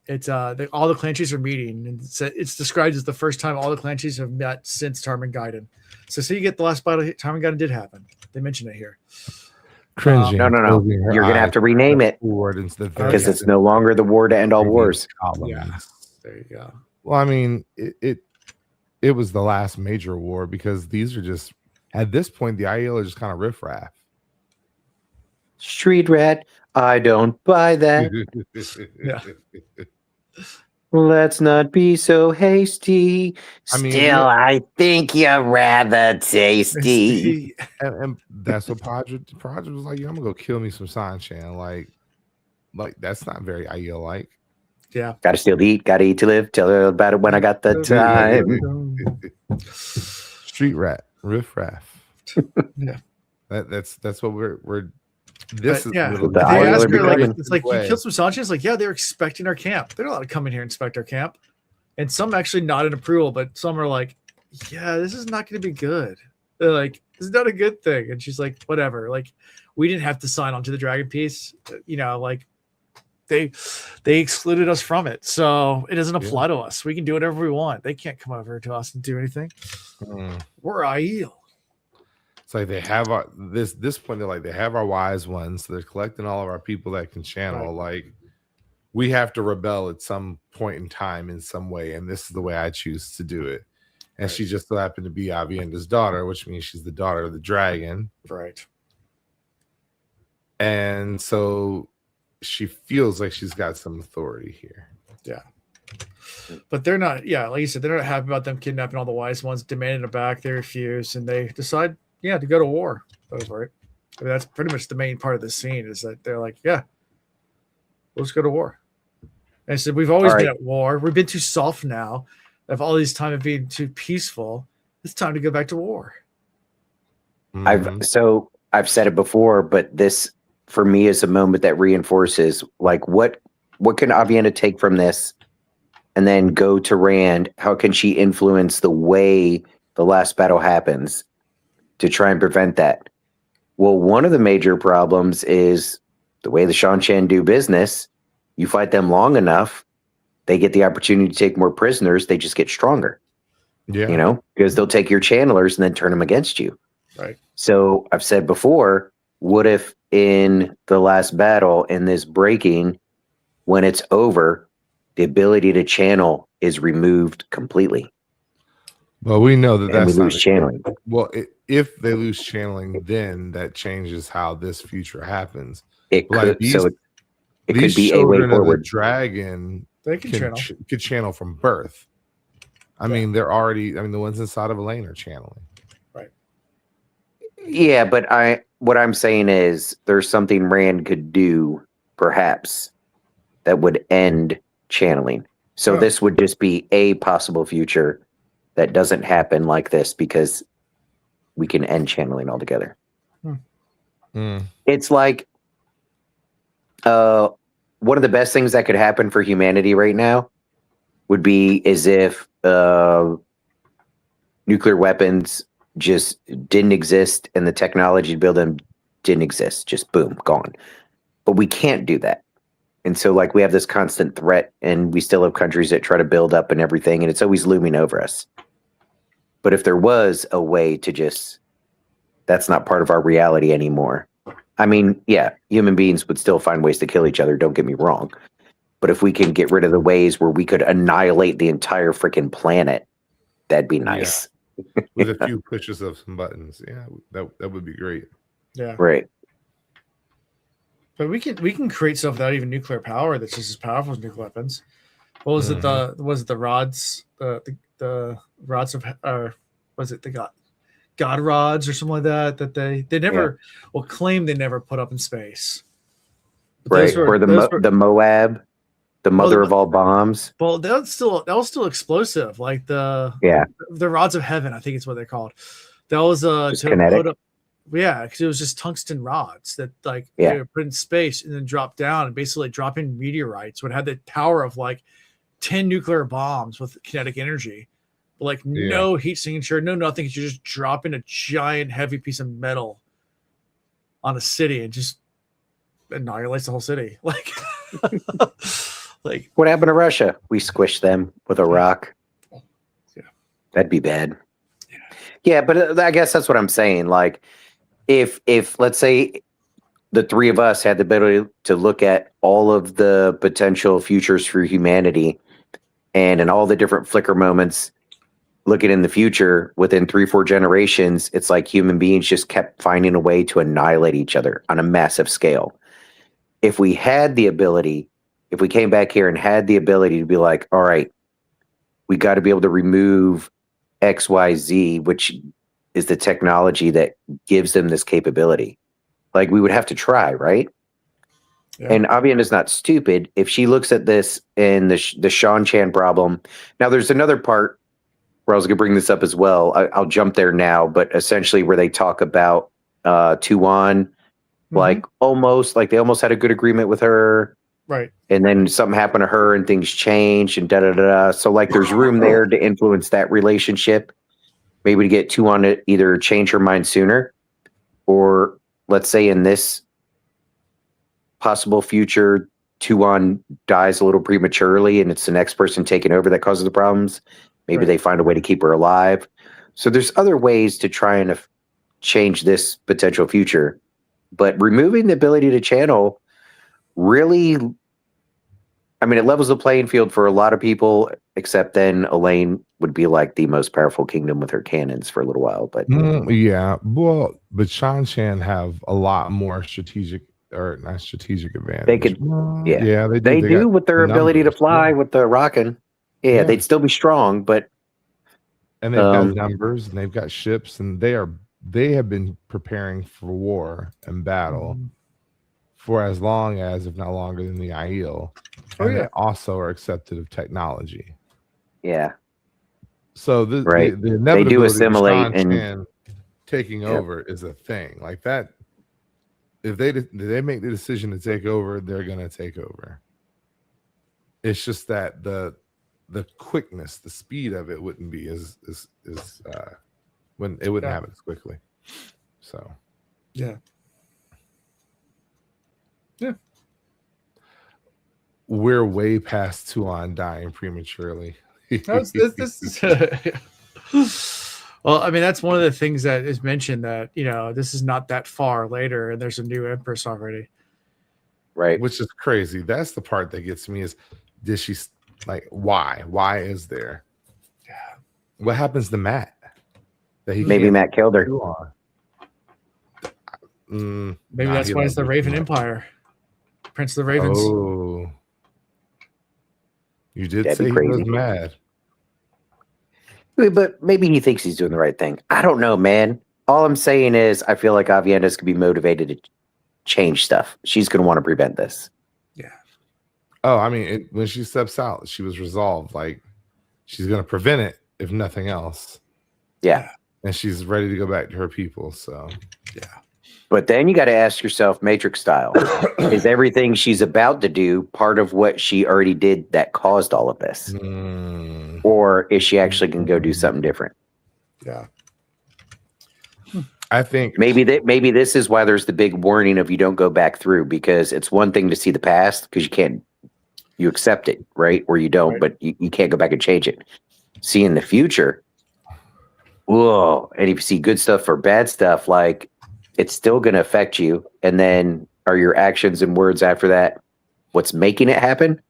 it's all the clan chiefs are meeting, and it's described as the first time all the clan chiefs have met since Tarmangaiden. So you get the last battle. Tarmangaiden did happen. They mention it here. Cringing. No. You're gonna have to rename it because it's no longer the war to end all wars. Yeah, there you go. Well, I mean, it was the last major war because these are just. At this point, the Aiel are just kind of riffraff. Street rat, I don't buy that. Yeah. Let's not be so hasty. I think you're rather tasty. And that's what Padra was like. I'm gonna go kill me some Sanchan. Like that's not very Aiel like. Yeah. Gotta still eat. Gotta eat to live. Tell her about it when I got the time. Street rat. Riff raff. Yeah. That's what we're this but, is they ask her, like, it's like, you killed some Sanchez. Like, yeah, they're expecting our camp. They're not allowed to come in here and inspect our camp. And some actually nod in approval, but some are like, yeah, this is not going to be good. They're like, this is not a good thing. And she's like, whatever. Like, we didn't have to sign on to the dragon piece. Like, they excluded us from it, so it doesn't apply to us. We can do whatever we want. They can't come over to us and do anything. We're Aiel. It's like they have our this point. They're like they have our wise ones. So they're collecting all of our people that can channel. Like we have to rebel at some point in time in some way, and this is the way I choose to do it. And she just so happened to be Avienda's daughter, which means she's the daughter of the dragon. Right. And so she feels like she's got some authority here. Yeah. But they're not, like you said, they're not happy about them kidnapping all the wise ones, demanding it back. They refuse, and they decide, to go to war over it. I mean, that's pretty much the main part of the scene is that they're like, let's go to war. And I said, we've always been at war. We've been too soft now. Of all these time of being too peaceful, it's time to go back to war. I've said it before, but this for me is a moment that reinforces like what can Avienda take from this and then go to Rand? How can she influence the way the last battle happens to try and prevent that? Well, one of the major problems is the way the Shan-Chan do business. You fight them long enough, they get the opportunity to take more prisoners. They just get stronger. Yeah. Because they'll take your channelers and then turn them against you. Right. So I've said before, what if in the last battle, in this breaking, when it's over, the ability to channel is removed completely? Well, we know that that's we lose channeling. Well, if they lose channeling, then that changes how this future happens. It could. It could be a way forward. The dragon they can could channel from birth. I mean, they're already. I mean, the ones inside of Elaine are channeling. Right. Yeah, but what I'm saying is there's something Rand could do, perhaps, that would end channeling. So this would just be a possible future that doesn't happen like this because we can end channeling altogether. It's like one of the best things that could happen for humanity right now would be as if nuclear weapons just didn't exist and the technology to build them didn't exist. Just boom, gone. But we can't do that. And so like we have this constant threat and we still have countries that try to build up and everything, and it's always looming over us. But if there was a way to just, that's not part of our reality anymore. I mean, human beings would still find ways to kill each other, don't get me wrong. But if we can get rid of the ways where we could annihilate the entire freaking planet, that'd be nice. Yeah. With a few pushes of some buttons. Yeah, that would be great. Yeah. Right. But we can create stuff without even nuclear power that's just as powerful as nuclear weapons. What was it? The rods? The rods of was it the God rods or something like that? That they never claim they never put up in space. Right. Or the Moab, the mother of all bombs. Well, that was still explosive. Like the rods of heaven, I think it's what they're called. That was to kinetic. put up. Yeah, because it was just tungsten rods that they were put in space and then drop down and basically dropping meteorites would have the power of like 10 nuclear bombs with kinetic energy. But like no heat signature, no nothing. You're just dropping a giant heavy piece of metal on a city and just annihilates the whole city. Like like what happened to Russia? We squished them with a rock. Yeah. That'd be bad. Yeah, but I guess that's what I'm saying. Like if let's say the three of us had the ability to look at all of the potential futures for humanity and in all the different flicker moments, looking in the future within 3-4 generations, it's like human beings just kept finding a way to annihilate each other on a massive scale. If we had the ability, if we came back here and had the ability to be like, all right, we got to be able to remove XYZ, which is the technology that gives them this capability. Like we would have to try, right? Yeah. And Avian is not stupid. If she looks at this and the Shan-Chan problem, now there's another part where I was going to bring this up as well. I'll jump there now, but essentially where they talk about Tuan, like they almost had a good agreement with her. Right. And then something happened to her and things changed and da-da-da-da. So like there's room there to influence that relationship. Maybe to get Tuan to either change her mind sooner, or let's say in this possible future, Tuon dies a little prematurely and it's the next person taking over that causes the problems. Maybe they find a way to keep her alive. So there's other ways to try and change this potential future. But removing the ability to channel really, I mean, it levels the playing field for a lot of people, except then Elaine would be like the most powerful kingdom with her cannons for a little while. But yeah, well, but Shan have a lot more strategic, or not strategic advantage. they could, yeah, they do with their ability to fly with the rocking. Yeah, they'd still be strong, but and they've got numbers and they've got ships, and they have been preparing for war and battle for as long as, if not longer than, the Aiel. And they also are accepted of technology. Yeah. So the inevitability they do assimilate of and taking over is a thing. Like that, if they make the decision to take over, they're gonna take over. It's just that the quickness, the speed of it wouldn't be as when it wouldn't happen as quickly. So yeah. We're way past Tuon dying prematurely. Well, I mean, that's one of the things that is mentioned, that, you know, this is not that far later and there's a new empress already. Right. Which is crazy. That's the part that gets me is, did she, like, why? Why is there? Yeah. What happens to Matt? That maybe Matt killed her. Maybe that's why it's the Raven Empire. Prince of the Ravens. Oh. You did That'd say be he crazy. was mad. But maybe he thinks he's doing the right thing. I don't know, man. All I'm saying is I feel like Aviendha's could be motivated to change stuff. She's going to want to prevent this. Yeah. Oh, I mean, when she steps out, she was resolved. Like, she's going to prevent it, if nothing else. Yeah. And she's ready to go back to her people. So, yeah. But then you got to ask yourself, Matrix style, is everything she's about to do part of what she already did that caused all of this? Or is she actually going to go do something different? Yeah. I think maybe this is why there's the big warning of you don't go back through, because it's one thing to see the past because you accept it, right? Or you don't, but you can't go back and change it. See in the future, whoa, and if you see good stuff or bad stuff, like, it's still going to affect you. And then are your actions and words after that what's making it happen?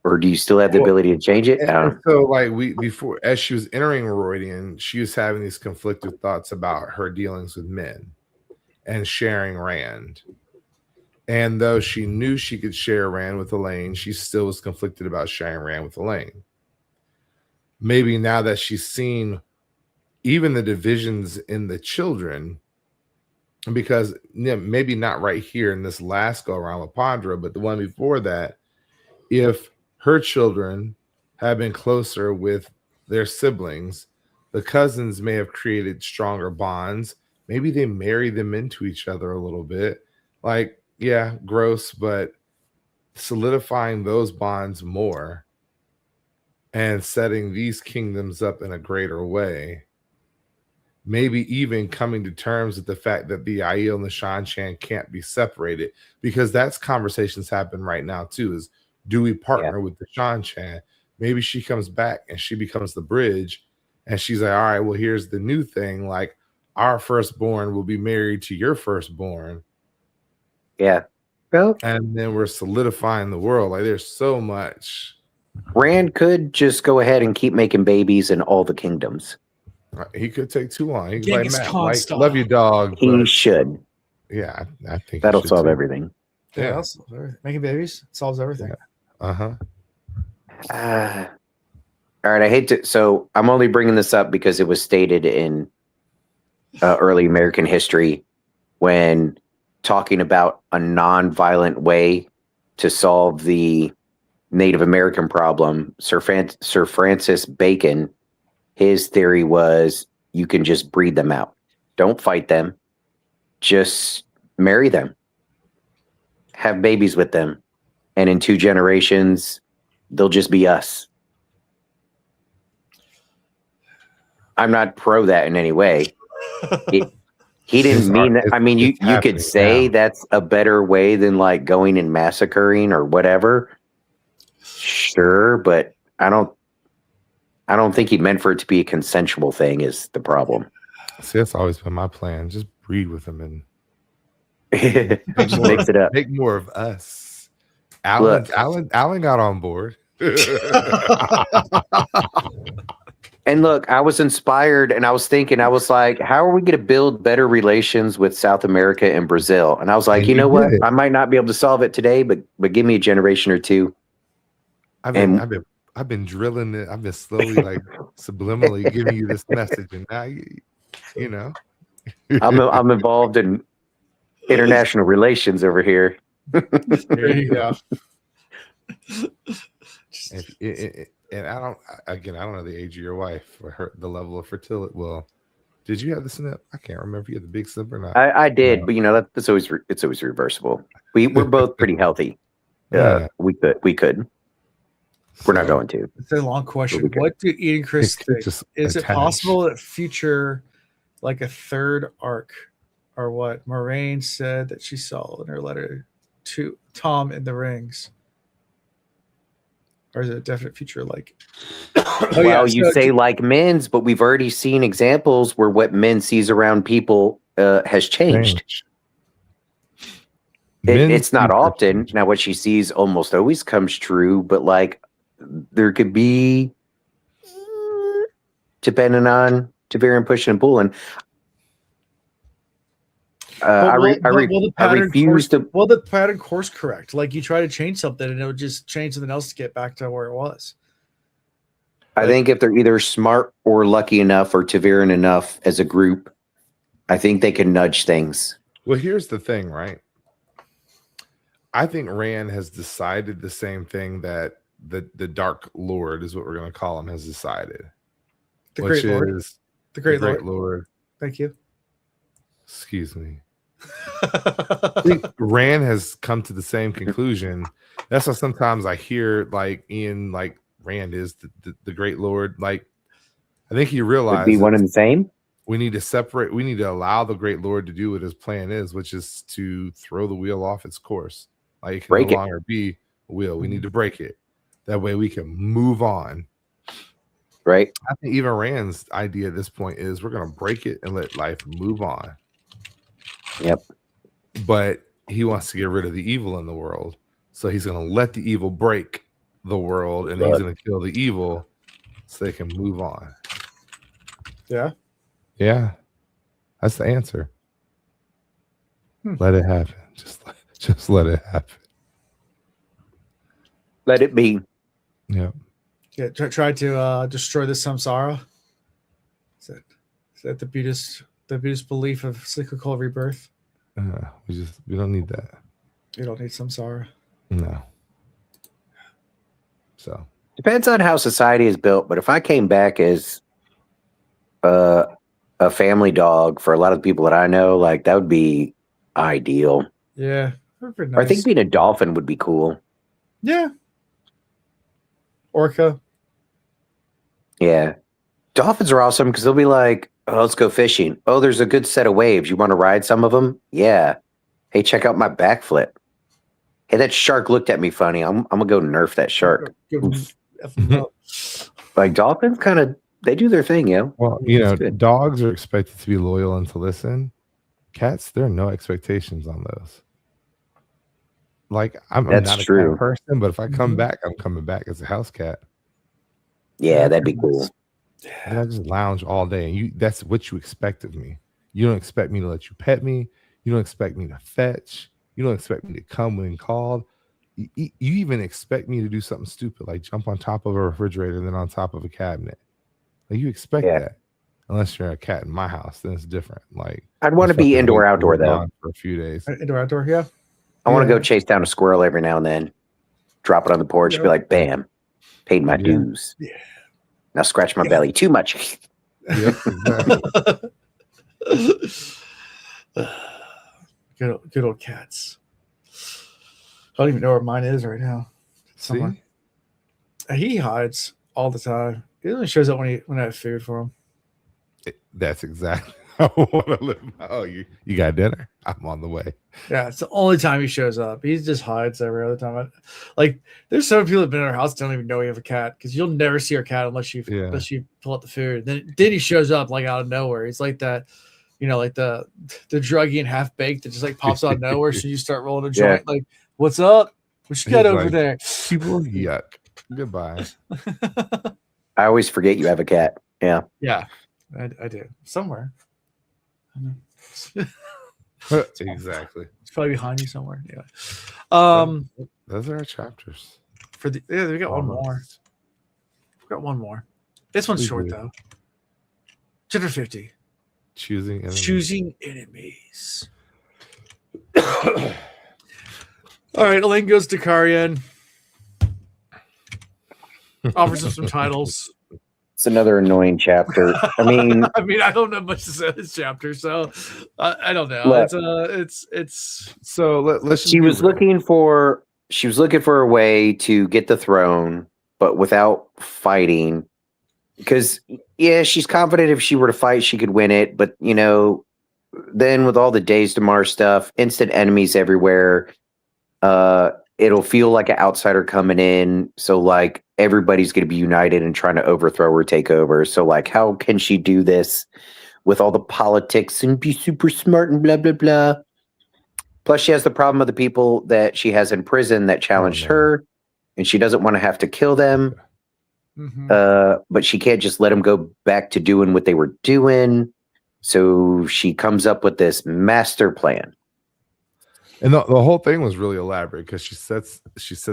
Or do you still have the ability to change it? So, like, before, as she was entering Rhuidean, she was having these conflicted thoughts about her dealings with men and sharing Rand. And though she knew she could share Rand with Elaine, she still was conflicted about sharing Rand with Elaine. Maybe now that she's seen even the divisions in the children, because maybe not right here in this last go around with Pandra, but the one before that, if her children have been closer with their siblings, the cousins may have created stronger bonds. Maybe they marry them into each other a little bit. Like, yeah, gross, but solidifying those bonds more and setting these kingdoms up in a greater way. Maybe even coming to terms with the fact that the Aiel and the Shan-Chan can't be separated, because that's conversations happen right now too, is, do we partner with the Shan-Chan? Maybe she comes back and she becomes the bridge, and she's like, all right, well, here's the new thing. Like, our firstborn will be married to your firstborn. Yeah. Well, and then we're solidifying the world. Like, there's so much. Rand could just go ahead and keep making babies in all the kingdoms. He could take too long. He could Genghis like, Matt, Khan like, style. love you, dog. He should. Yeah, I think that'll he should solve too. everything. Yeah, making babies solves everything. Yeah. All right, I hate to. So I'm only bringing this up because it was stated in early American history when talking about a non-violent way to solve the Native American problem. Sir Francis Bacon, his theory was you can just breed them out. Don't fight them. Just marry them. Have babies with them. And in 2 generations, they'll just be us. I'm not pro that in any way. He didn't mean that. I mean, you could happening say now. that's a better way than like going and massacring or whatever. Sure, but I don't think he meant for it to be a consensual thing is the problem. See, that's always been my plan. Just breed with him and Just mix it up. make more of us. Look. Alan got on board. And look, I was inspired and I was thinking, I was like, how are we going to build better relations with South America and Brazil? And I was like, And you know what? did it. I might not be able to solve it today, but give me a generation or two. I've been drilling it. I've been slowly, like subliminally giving you this message, and now you know. I'm involved in international relations over here. There you go. And I don't know the age of your wife or the level of fertility. Well, did you have the snip? I can't remember if you had the big snip or not. I did, but you know it's always reversible. We're both pretty healthy. Yeah. We could. We're not going to. It's a long question. What do Ian and Chris think? Is it possible that future, like a third arc, or what Moraine said that she saw in her letter to Tom in the rings? Or is it a definite future like? You say like men's, but we've already seen examples where what men sees around people has changed. It's not often. Now, what she sees almost always comes true, but like there could be, depending on Tavarian pushing and pulling. I refuse to. Will the pattern course correct? Like you try to change something and it would just change something else to get back to where it was. I think if they're either smart or lucky enough or Tavarian enough as a group, I think they can nudge things. Well, here's the thing, right? I think Rand has decided the same thing that the Dark Lord is what we're going to call him has decided. The Great Lord. Thank you. Excuse me. I think Rand has come to the same conclusion. That's why sometimes I hear like Ian, like Rand is the Great Lord. Like I think he realized be one and the same. We need to separate. We need to allow the Great Lord to do what his plan is, which is to throw the wheel off its course. Like it can no longer be a wheel. We need to break it. That way we can move on. Right. I think even Rand's idea at this point is we're going to break it and let life move on. Yep. But he wants to get rid of the evil in the world. So he's going to let the evil break the world and he's going to kill the evil so they can move on. Yeah. Yeah. That's the answer. Let it happen. Just let it happen. Let it be. Yeah. Yeah. Try to destroy the samsara. Is that the Buddhist belief of cyclical rebirth? We don't need that. You don't need samsara. No. So depends on how society is built. But if I came back as a family dog for a lot of the people that I know, like that would be ideal. Yeah. Nice. I think being a dolphin would be cool. Yeah. Orca. Yeah. Dolphins are awesome because they'll be like, oh, let's go fishing. Oh, there's a good set of waves. You want to ride some of them? Yeah. Hey, check out my backflip. Hey, that shark looked at me funny. I'm going to go nerf that shark. Like dolphins kind of, they do their thing, yo. Well, dogs are expected to be loyal and to listen. Cats, there are no expectations on those. Like I'm not a cat person, but if I come back, I'm coming back as a house cat. Yeah, that'd be cool. And I just lounge all day, and that's what you expect of me. You don't expect me to let you pet me. You don't expect me to fetch. You don't expect me to come when called. You even expect me to do something stupid like jump on top of a refrigerator and then on top of a cabinet. Like you expect that. Unless you're a cat in my house, then it's different. Like I'd want to be indoor outdoor though. For a few days. Indoor outdoor, yeah. I want to go chase down a squirrel every now and then. Drop it on the porch, be like, bam, paid my dues. Yeah. Now scratch my belly. Too much. Yep, exactly. Good old cats. I don't even know where mine is right now. Somewhere. He hides all the time. He only shows up when I have food for him. That's exactly. I want to live. Oh, you got dinner? I'm on the way. Yeah, it's the only time he shows up. He just hides every other time. Like, there's some people that have been in our house don't even know we have a cat because you'll never see our cat unless you pull out the food. Then he shows up like out of nowhere. He's like that, like the druggy and half baked that just like pops out of nowhere. So you start rolling a joint. Like, what's up? What you got over there? People, yuck. Goodbye. I always forget you have a cat. Yeah. Yeah, I do somewhere. Exactly. It's probably behind you somewhere. Yeah. Those are our chapters. We got one more. We got one more. This one's short though. Chapter 50. Choosing enemies. All right, Elaine goes to Karian. Offers him some titles. It's another annoying chapter. I mean, I don't know much to say this chapter, so I don't know. It's so let's. She was looking for a way to get the throne, but without fighting. Because she's confident if she were to fight, she could win it. But then with all the Days to Mars stuff, instant enemies everywhere. It'll feel like an outsider coming in. So like everybody's going to be united and trying to overthrow or take over. So like, how can she do this with all the politics and be super smart and blah, blah, blah. Plus she has the problem of the people that she has in prison that challenged her and she doesn't want to have to kill them. Mm-hmm. But she can't just let them go back to doing what they were doing. So she comes up with this master plan. And the whole thing was really elaborate because she sets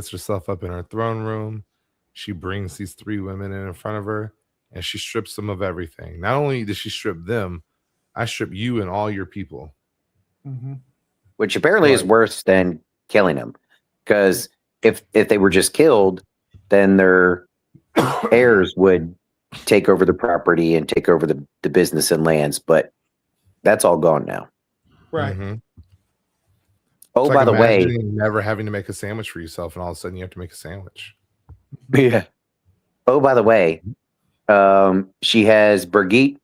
herself up in her throne room. She brings these three women in front of her, and she strips them of everything. Not only does she strip them, I strip you and all your people. Mm-hmm. Which apparently is worse than killing them. Because if they were just killed, then their heirs would take over the property and take over the business and lands. But that's all gone now. Right. Mm-hmm. Oh, by the way, never having to make a sandwich for yourself, and all of a sudden you have to make a sandwich. Yeah. Oh, by the way, she has Brigitte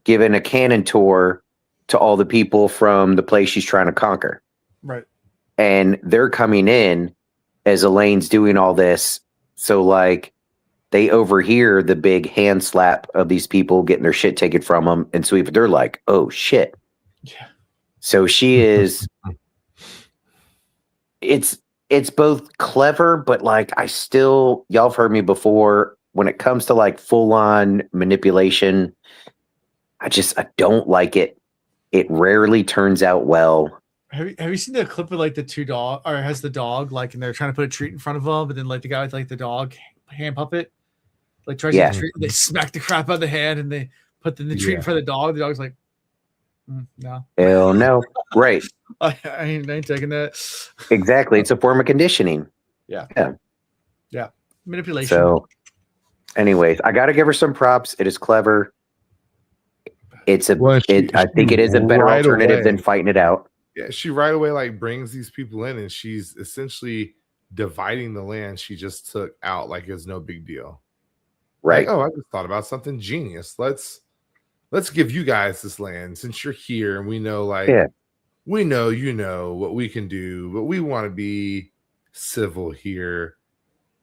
given a cannon tour to all the people from the place she's trying to conquer. Right. And they're coming in as Elaine's doing all this. So like they overhear the big hand slap of these people getting their shit taken from them. And so they're like, oh shit. Yeah. So she is... It's both clever, but like y'all have heard me before, when it comes to like full on manipulation, I don't like it. It rarely turns out well. Have you seen the clip of like the two dog, or has the dog like, and they're trying to put a treat in front of them, but then like the guy with like the dog hand puppet like tries to get the treat, they smack the crap out of the hand and they put the treat in front of the dog. The dog's like, no. Hell no. Right. I ain't taking that. Exactly. It's a form of conditioning. Yeah. Manipulation. So anyways, I got to give her some props. It is clever. I think it is a better alternative than fighting it out. Yeah. She right away like brings these people in and she's essentially dividing the land she just took out like it's no big deal. Right. Like, I just thought about something genius. Let's give you guys this land since you're here and we know we know what we can do, but we want to be civil here.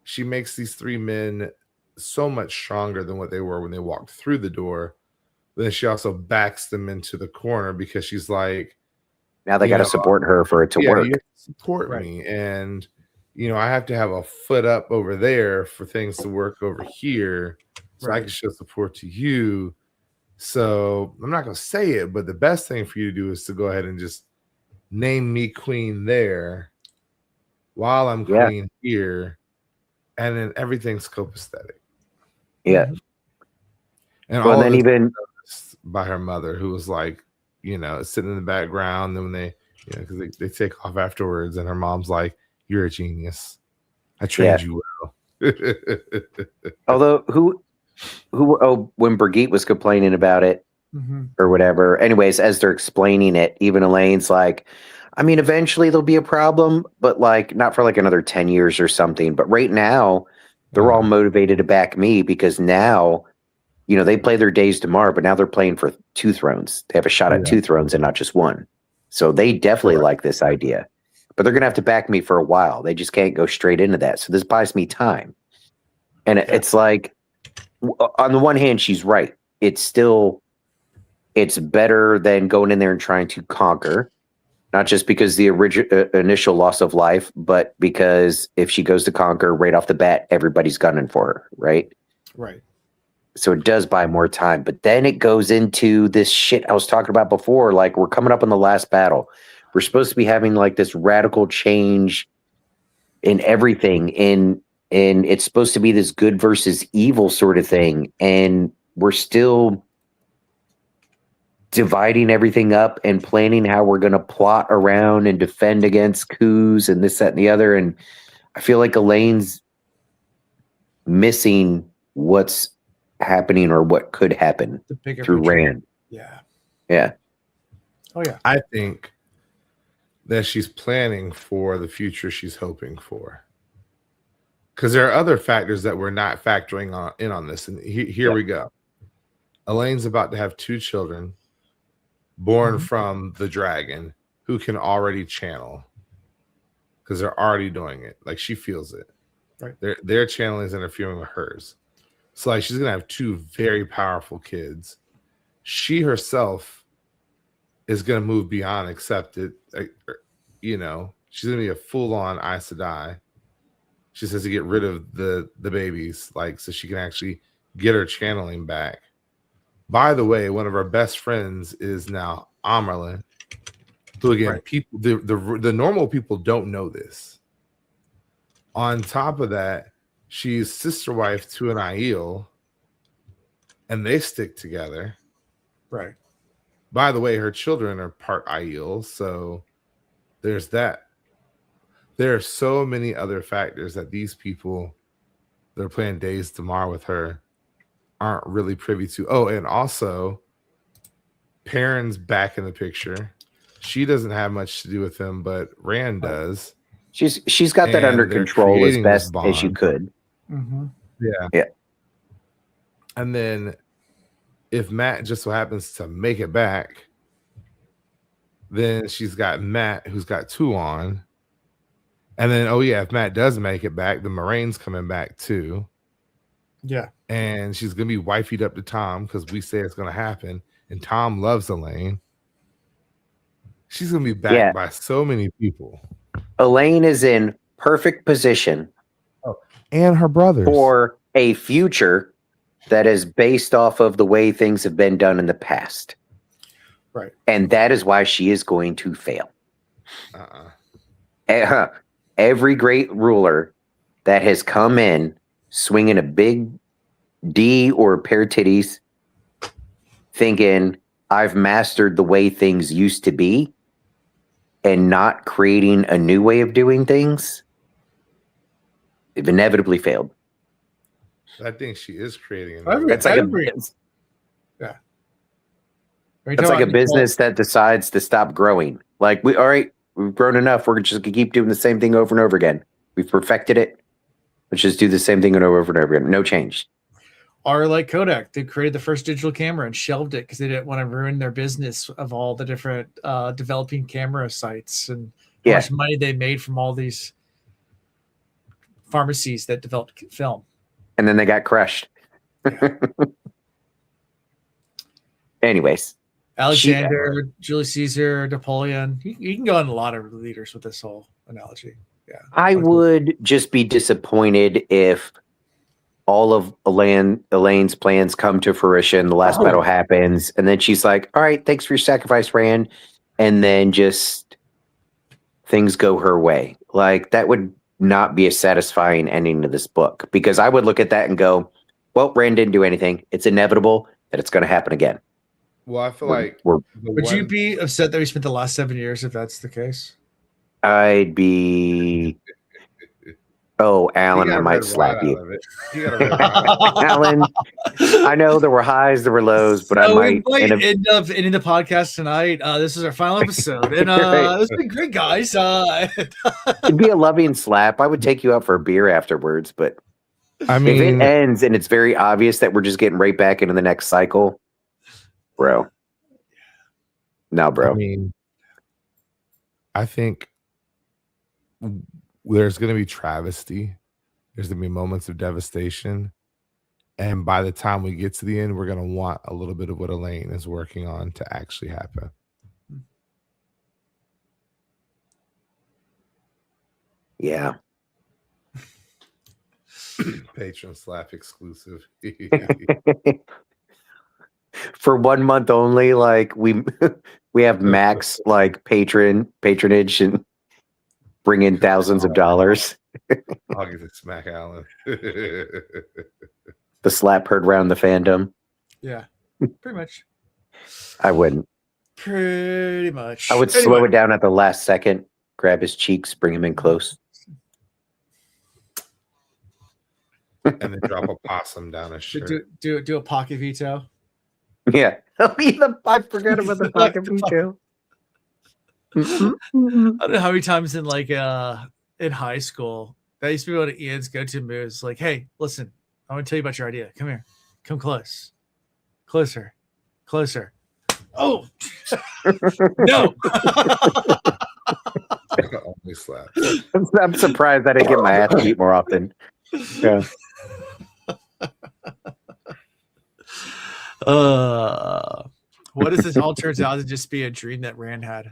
She makes these three men so much stronger than what they were when they walked through the door. But then she also backs them into the corner because she's like, now they got to support her for it to work. You have to support me. And, I have to have a foot up over there for things to work over here. So I can show support to you. So I'm not going to say it, but the best thing for you to do is to go ahead and just name me queen there while I'm queen here. And then everything's copacetic. Yeah. And all then even by her mother, who was like, sitting in the background. Then when they, because they take off afterwards, and her mom's like, "You're a genius. I trained you well." Although when Brigitte was complaining about it or whatever, anyways, as they're explaining it, even Elaine's like, I mean, eventually there'll be a problem, but like not for like another 10 years or something. But right now, they're all motivated to back me because now, they play their days tomorrow, but now they're playing for 2 thrones. They have a shot at 2 thrones and not just one. So they definitely like this idea, but they're going to have to back me for a while. They just can't go straight into that. So this buys me time. And it's like, on the one hand, she's right. It's better than going in there and trying to conquer, not just because the initial loss of life, but because if she goes to conquer right off the bat, everybody's gunning for her, right? Right. So it does buy more time, but then it goes into this shit I was talking about before. Like, we're coming up on the last battle. We're supposed to be having like this radical change in everything. And it's supposed to be this good versus evil sort of thing. And we're still dividing everything up and planning how we're going to plot around and defend against coups and this, that, and the other. And I feel like Elaine's missing what's happening or what could happen through Rand. Yeah. Oh yeah. I think that she's planning for the future she's hoping for, because there are other factors that we're not factoring in on this. And here we go. Elaine's about to have 2 children born from the dragon who can already channel, because they're already doing it. Like, she feels it. Right. Their channeling is interfering with hers. So like, she's gonna have 2 very powerful kids. She herself is gonna move beyond accepted. She's gonna be a full-on Aes Sedai. She says to get rid of the babies, like, so she can actually get her channeling back. By the way, one of our best friends is now Amerlin, who, again, people, the normal people don't know this. On top of that, she's sister wife to an Aiel, and they stick together. Right. By the way, her children are part Aiel, so there's that. There are so many other factors that these people that are playing Days Tomorrow with her aren't really privy to. Oh, and also, Perrin's back in the picture. She doesn't have much to do with him, but Rand does. She's got that under control as best as you could. Mm-hmm. Yeah. And then if Matt just so happens to make it back, then she's got Matt, who's got 2 on. And then, if Matt does make it back, the Moraine's coming back too. Yeah. And she's going to be wifeyed up to Tom, because we say it's going to happen. And Tom loves Elaine. She's going to be backed by so many people. Elaine is in perfect position. And her brothers. For a future that is based off of the way things have been done in the past. Right. And that is why she is going to fail. Every great ruler that has come in swinging a big D or a pair of titties, thinking, I've mastered the way things used to be, and not creating a new way of doing things, they've inevitably failed. I think she is creating. That's like a business that decides to stop growing. Like, we've grown enough. We're just gonna keep doing the same thing over and over again. We've perfected it. Let's just do the same thing over and over again. No change. Or like Kodak, they created the first digital camera and shelved it because they didn't want to ruin their business of all the different developing camera sites and how much money they made from all these pharmacies that developed film. And then they got crushed. Yeah. Anyways. Alexander, Julius Caesar, Napoleon. You can go on a lot of leaders with this whole analogy. Yeah. I would just be disappointed if all of Elaine's plans come to fruition. The last battle happens, and then she's like, all right, thanks for your sacrifice, Rand. And then just things go her way. Like, that would not be a satisfying ending to this book, because I would look at that and go, well, Rand didn't do anything. It's inevitable that it's going to happen again. Well, I feel would you be upset that we spent the last 7 years if that's the case? I'd be... Oh, Alan, I might slap you. Alan, I know there were highs, there were lows, but I might end up ending the podcast tonight. This is our final episode, and it's been great, guys. It'd be a loving slap. I would take you out for a beer afterwards, but I If mean, it ends and it's very obvious that we're just getting right back into the next cycle, bro. No, bro. I mean, I think there's going to be travesty. There's going to be moments of devastation. And by the time we get to the end, we're going to want a little bit of what Elaine is working on to actually happen. Yeah. Patron slap exclusive. For 1 month only, like we have max like patronage and bring in thousands of dollars. I'll get to smack Alan. The slap heard round the fandom. Yeah, pretty much. I wouldn't. Pretty much. I would slow it down at the last second, grab his cheeks, bring him in close. And then drop a possum down his shirt. Do a pocket veto. Yeah. I forgot about the pocket veto. I don't know how many times in in high school that used to be one of Ian's go-to moves. Like, hey, listen, I want to tell you about your idea. Come here, come closer. Oh no! Only slap. I'm surprised I didn't get my ass beat more often. Yeah. What if this all turns out to just be a dream that Rand had?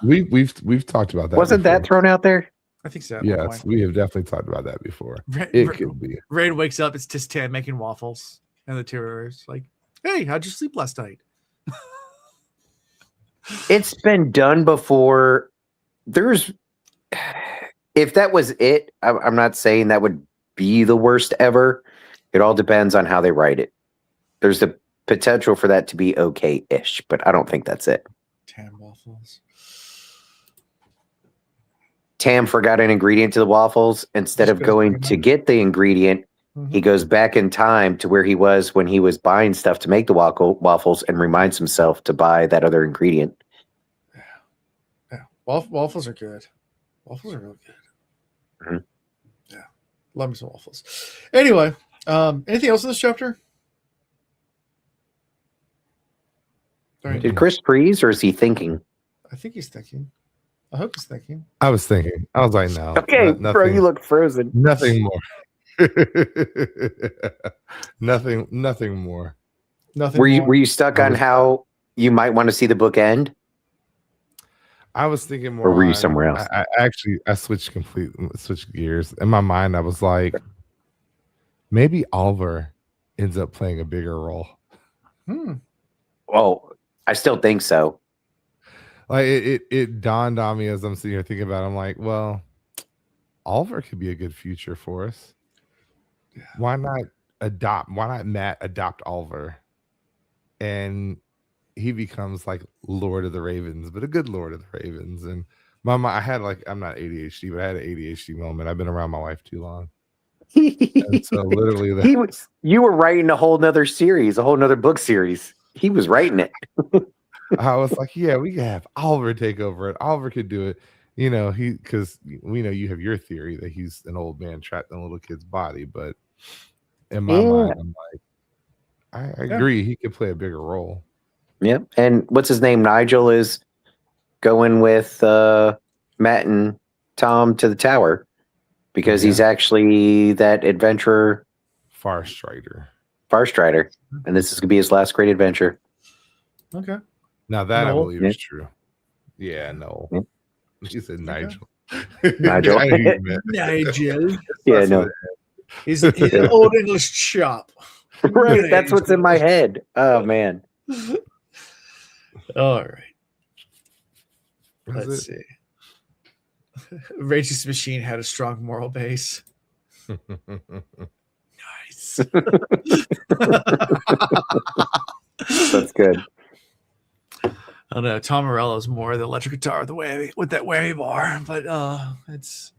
We've talked about that. Wasn't before. that thrown out there? I think so. Yes, we have definitely talked about that before. It could be. Rand wakes up, it's just Tam making waffles, and the two are like, "Hey, how'd you sleep last night?" It's been done before. If that was it, I'm not saying that would be the worst ever. It all depends on how they write it. There's the potential for that to be okay-ish, but I don't think that's it. Tam waffles. Tam forgot an ingredient to the waffles. Instead of going to get the ingredient, he goes back in time to where he was when he was buying stuff to make the waffles and reminds himself to buy that other ingredient. Yeah. Waffles are good. Waffles are real good. Mm-hmm. Yeah. Love me some waffles. Anyway, anything else in this chapter? Did Chris freeze or is he thinking? I think he's thinking. I hope he's thinking. I was thinking. I was like, no. Okay, bro, you look frozen. Nothing more. Nothing more. Nothing. Were you stuck on how you might want to see the book end? I was thinking more. Or were you somewhere else? I switched gears. In my mind, I was like, maybe Oliver ends up playing a bigger role. Oh, I still think so. Like it dawned on me as I'm sitting here thinking about it. I'm like, well, Oliver could be a good future for us. Yeah. Why not Matt adopt Oliver? And he becomes like Lord of the Ravens, but a good Lord of the Ravens. And I had I'm not ADHD, but I had an ADHD moment. I've been around my wife too long. And so literally you were writing a whole nother series, a whole nother book series. He was writing it. I was like, yeah, we can have Oliver take over it. Oliver could do it. Because we know you have your theory that he's an old man trapped in a little kid's body. But in my mind, I'm like, I agree. He could play a bigger role. Yep. And what's his name? Nigel is going with Matt and Tom to the tower because he's actually that adventurer. Far Strider. And this is going to be his last great adventure. Okay. Now that I believe is true. Yeah, no. Yep. She said Nigel. Nigel. Nigel. Yeah, no. He's an old English chop. Right. That's what's in my head. Oh, man. All right. Let's see. Rage's machine had a strong moral base. Nice. That's good. I don't know. Tom Morello's more the electric guitar with that whammy bar, but it's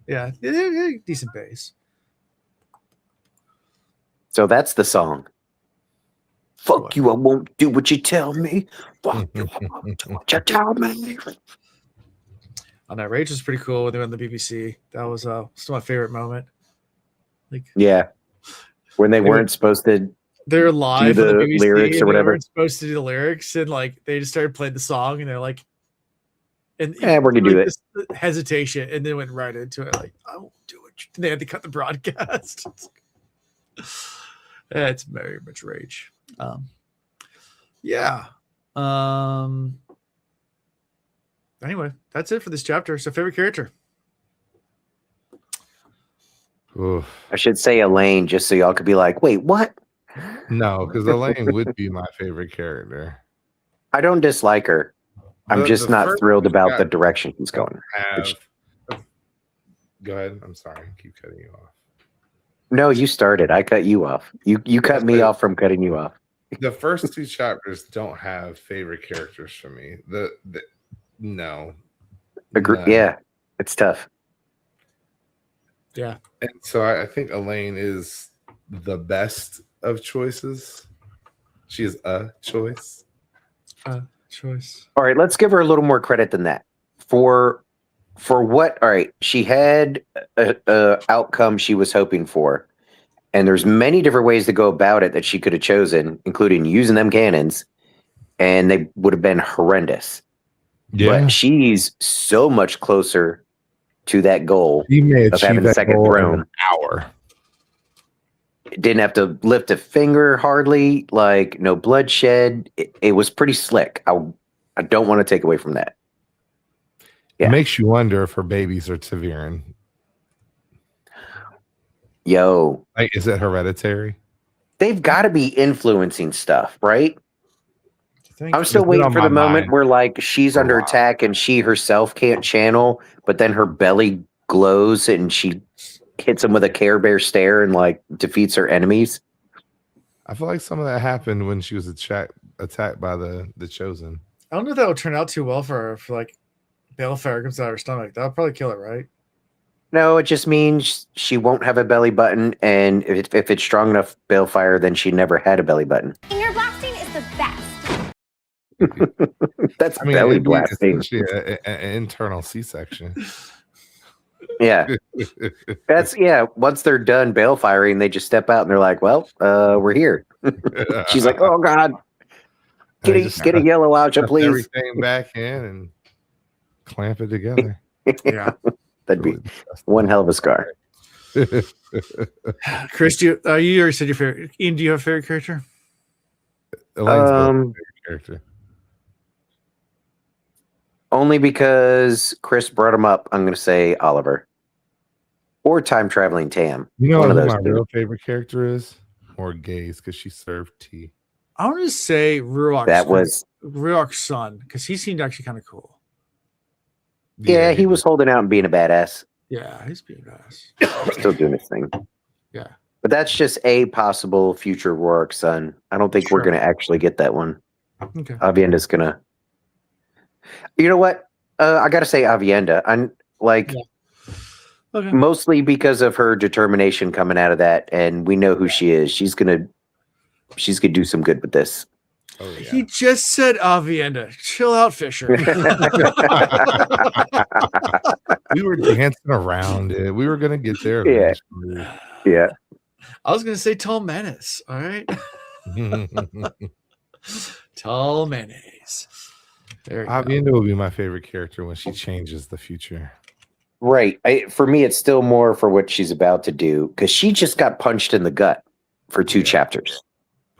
decent bass. So that's the song. Fuck you! I won't do what you tell me. Fuck you! I won't do what you tell me. I know. Rage was pretty cool when they went on the BBC. That was still my favorite moment. Like, Yeah. When they weren't supposed to they're live do on the the BBC, lyrics or and they whatever. weren't supposed to do the lyrics, and like they just started playing the song, and they're like, and we're gonna do it. this hesitation, and then went right into it. Like, I won't do it. And they had to cut the broadcast. It's very much rage. Yeah. Anyway, that's it for this chapter. So, favorite character? Oof. I should say Elaine, just so y'all could be like, wait, what? No, because Elaine would be my favorite character. I don't dislike her. I'm just not first thrilled about the chapter direction he's going. Go ahead. I'm sorry. I keep cutting you off. No, you started. I cut you off. You cut me off from cutting you off. The first two chapters don't have favorite characters for me. No. Yeah, it's tough. Yeah. And so I think Elaine is the best of choices. She is a choice. Choice. All right, let's give her a little more credit than that. For what? All right, she had a outcome she was hoping for, and there's many different ways to go about it that she could have chosen, including using them cannons, and they would have been horrendous. Yeah. But she's so much closer to that goal of having the second throne. An hour. Didn't have to lift a finger hardly, like no bloodshed. It was pretty slick. I don't want to take away from that. Yeah. It makes you wonder if her babies are Taviran. Yo. Like, is it hereditary? They've got to be influencing stuff, right? I'm still It's been waiting on for my the moment mind where like she's for a under while. attack and she herself can't channel, but then her belly glows and she hits him with a Care Bear stare and like defeats her enemies. I feel like some of that happened when she was attacked by the Chosen. I don't know if that would turn out too well for her. If like Balefire comes out of her stomach, that would probably kill her, right? No, it just means she won't have a belly button, and if it's strong enough Balefire, then she never had a belly button. Finger blasting is the best. That's I mean, belly it'd be blasting. essentially an internal C-section. Yeah. That's once they're done Balefiring, they just step out and they're like, well, we're here. She's like, oh God. Get a yellow out, you please. Everything back in and clamp it together. Yeah. That'd be one hell of a scar. Chris, you already said your favorite. Ian, do you have a favorite character? Elaine's my favorite character. Only because Chris brought him up, I'm going to say Oliver. Or time traveling Tam. You know one who of those my two. real favorite character is? Or Gaze, because she served tea. I want to say Ruok's son, because he seemed actually kind of cool. Yeah, he was holding out and being a badass. Yeah, he's being badass. Still doing his thing. Yeah. But that's just a possible future Rourke son. I don't think we're Sure. going to actually get that one. Okay. Avienda's going to... You know what? I got to say Avienda. I'm like... Yeah. Okay. Mostly because of her determination coming out of that, and we know who she is. She's gonna do some good with this. Oh, yeah. He just said Avienda. Chill out, Fisher. We were dancing around it. We were gonna get there. Yeah. eventually. Yeah. I was gonna say Tall Menace. All right. Tall Mayonnaise. There you go. Avienda will be my favorite character when she changes the future. Right. For me, it's still more for what she's about to do, because she just got punched in the gut for 2 chapters.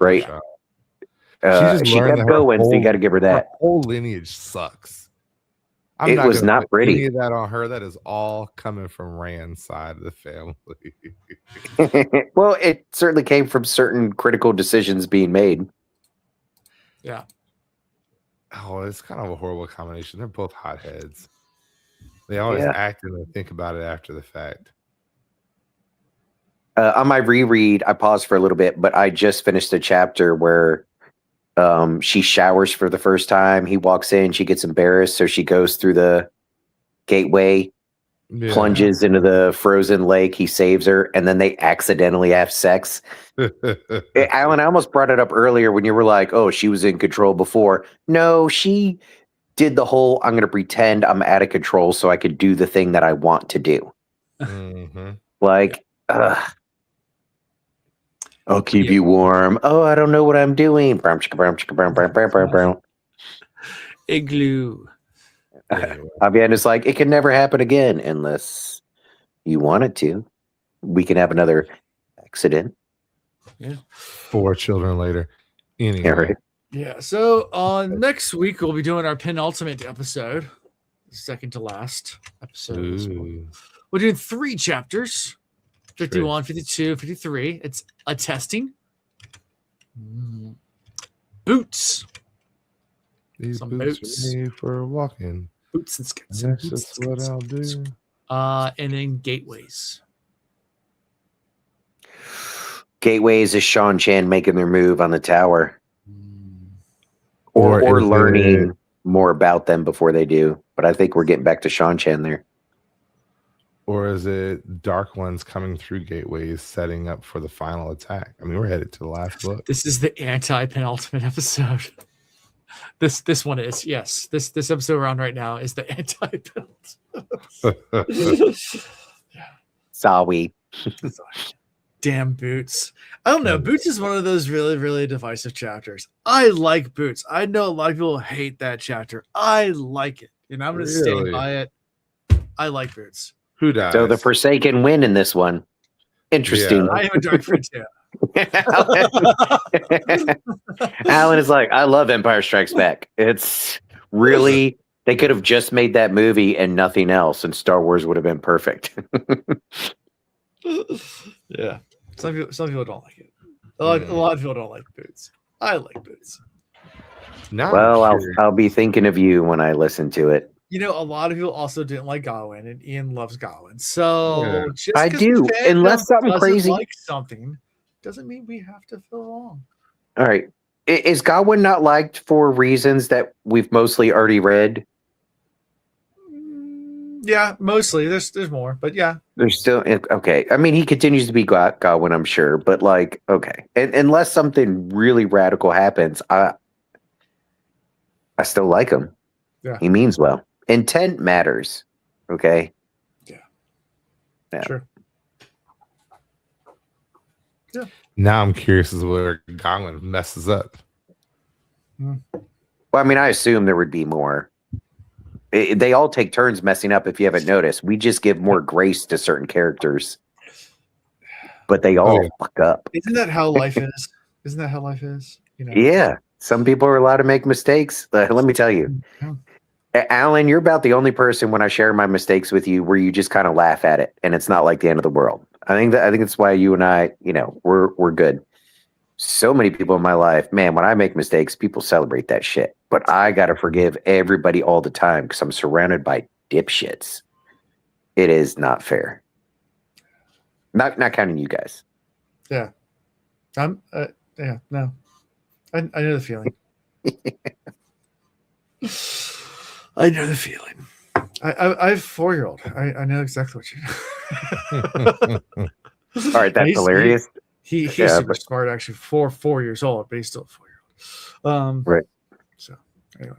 Right. She kept going, so you got to give her that. Her whole lineage sucks. It was gonna not put pretty. Any of that on her. That is all coming from Rand's side of the family. Well, it certainly came from certain critical decisions being made. Yeah. Oh, it's kind of a horrible combination. They're both hotheads. They always act and think about it after the fact. On my reread, I paused for a little bit, but I just finished a chapter where she showers for the first time. He walks in, she gets embarrassed, so she goes through the gateway, plunges into the frozen lake. He saves her, and then they accidentally have sex. Alan, I almost brought it up earlier when you were like, oh, she was in control before. No, she did the whole, I'm going to pretend I'm out of control so I could do the thing that I want to do. Mm-hmm. Like, I'll keep you warm. Oh, I don't know what I'm doing. Brown, chicka, brown, chicka, brown, brown, brown, brown, brown. Igloo. Anyway. Fabian is like, it can never happen again unless you want it to. We can have another accident. 4 children later. Anyway. Yeah, right. Yeah. So next week we'll be doing our penultimate episode, second to last episode. Of this one. Ooh. We're doing 3 chapters, 51, 52, 53. It's a testing. Boots. These Some boots boots. are made for walking. Boots and skits. That's just what I'll do. And then gateways. Gateways is Sean Chan making their move on the tower. Or Or is learning more about them before they do. But I think we're getting back to Sean Chan there. Or is it Dark Ones coming through gateways, setting up for the final attack? I mean, we're headed to the last book. This is the anti-penultimate episode. This one is, yes. This episode we're on right now is the anti-penultimate. Sorry. Damn Boots. I don't know. Boots is one of those really, really divisive chapters. I like Boots. I know a lot of people hate that chapter. I like it. And I'm going to stand Really? by it. I like Boots. Who dies? So the Forsaken win in this one. Interesting. I am a dark friend too. Alan is like, I love Empire Strikes Back. It's really, they could have just made that movie and nothing else, and Star Wars would have been perfect. Yeah. Some people don't like it. A lot of people don't like Boots. I like Boots. Now Well, I'm curious. I'll be thinking of you when I listen to it. You know, a lot of people also didn't like Gawain, and Ian loves Gawain. So Yeah. just I 'cause do, the fandom unless something doesn't crazy- like something doesn't mean we have to feel wrong. All right. Is Godwin not liked for reasons that we've mostly already read? Yeah, mostly. There's more, but yeah. There's still, okay. I mean, he continues to be Godwin, I'm sure, but like, okay. And unless something really radical happens, I still like him. Yeah. He means well. Intent matters. Okay. Yeah. Sure. Now I'm curious as to where Godwin messes up. Well, I mean, I assume there would be more. They all take turns messing up if you haven't noticed. We just give more grace to certain characters. But they all fuck up. Isn't that how life is? Isn't that how life is? You know? Yeah. Some people are allowed to make mistakes. Let me tell you. Yeah. Alan, you're about the only person when I share my mistakes with you where you just kind of laugh at it and it's not like the end of the world. I think that's why you and I, we're good. So many people in my life, man, when I make mistakes, people celebrate that shit. But I gotta forgive everybody all the time because I'm surrounded by dipshits. It is not fair. Not counting you guys. Yeah. No. I know the feeling. I know the feeling. I have a 4-year-old. I know exactly what you know. All right, that's hilarious. He's Yeah, super smart, actually, for 4 years old, but he's still a 4-year-old. Right. So anyway.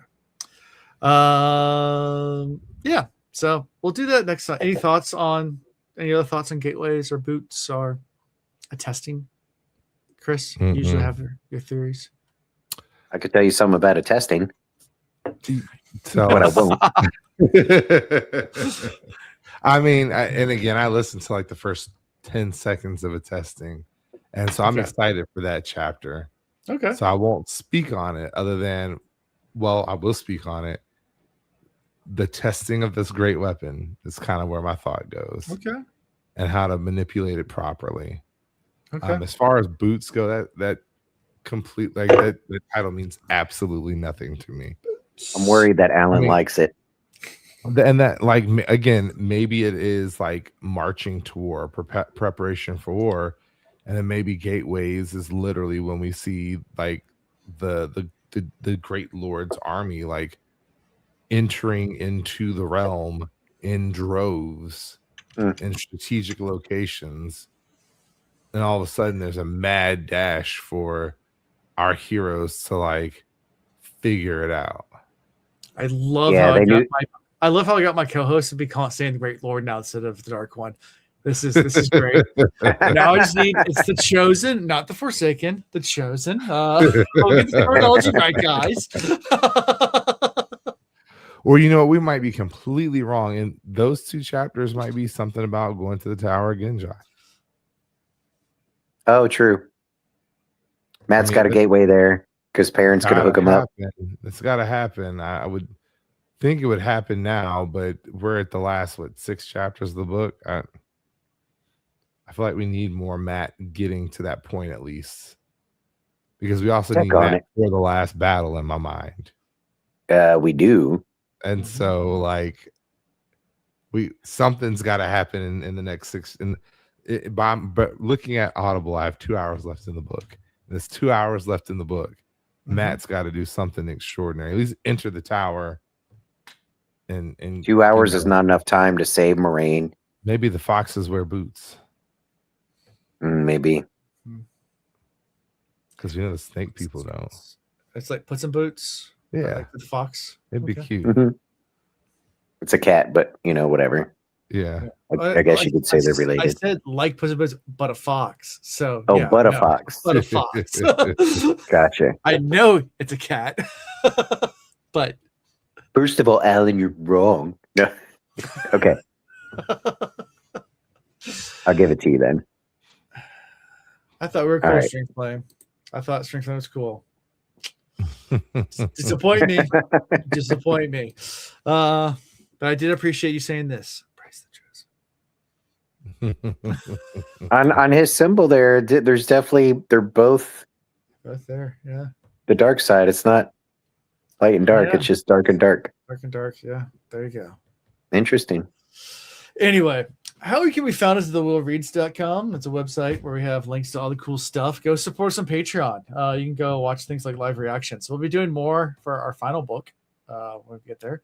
Yeah. So we'll do that next time. Any other thoughts on gateways or boots or a testing? Chris, you usually have your theories. I could tell you something about a testing, So but I won't. I mean, and again, I listened to like the first 10 seconds of a testing. And so I'm excited for that chapter. Okay. So I won't speak on it other than, well, I will speak on it. The testing of this great weapon is kind of where my thought goes. Okay. And how to manipulate it properly. Okay. As far as boots go, that complete, like that the title means absolutely nothing to me. I'm worried that Alan likes it. And that, like, again, maybe it is like marching to war, preparation for war, and then maybe gateways is literally when we see like the great lord's army like entering into the realm in droves in strategic locations, and all of a sudden there's a mad dash for our heroes to like figure it out. I love how I love how I got my co-host to be saying the Great Lord now instead of the Dark One. This is great. Now I just need it's the chosen, not the forsaken, the chosen. We'll get the terminology right, guys. Or you know what, we might be completely wrong, and those 2 chapters might be something about going to the tower again, Josh. Oh, true. Matt's got a gateway there because parents could hook him up. It's got to happen. I would think it would happen now, but we're at the last 6 chapters of the book. I feel like we need more Matt getting to that point at least, because we also need Matt for the last battle in my mind. We do. And so, like, something's got to happen in the next 6. But looking at Audible, I have 2 hours left in the book. And there's 2 hours left in the book. Mm-hmm. Matt's got to do something extraordinary. At least enter the tower. And 2 hours is not enough time to save Moraine. Maybe the foxes wear boots. Maybe. Because the snake people don't. It's like Puss in Boots. Yeah. Like the fox. It'd be cute. Mm-hmm. It's a cat, but whatever. Yeah. I guess you could say they're related. I said like Puss in Boots, but a fox. So but a fox. But a fox. Gotcha. I know it's a cat. But first of all, Alan, you're wrong. No. Okay. I'll give it to you then. I thought we were cool strength playing. I thought strength playing was cool. Disappoint me. Disappoint me. But I did appreciate you saying this. Praise the chosen. on his symbol there, there's definitely, they're both there. Yeah. The dark side. It's not light and dark. Yeah. It's just dark and dark. Dark and dark. Yeah. There you go. Interesting. Anyway, how we can be found is thewheelreads.com. It's a website where we have links to all the cool stuff. Go support us on Patreon. You can go watch things like live reactions. We'll be doing more for our final book when we get there,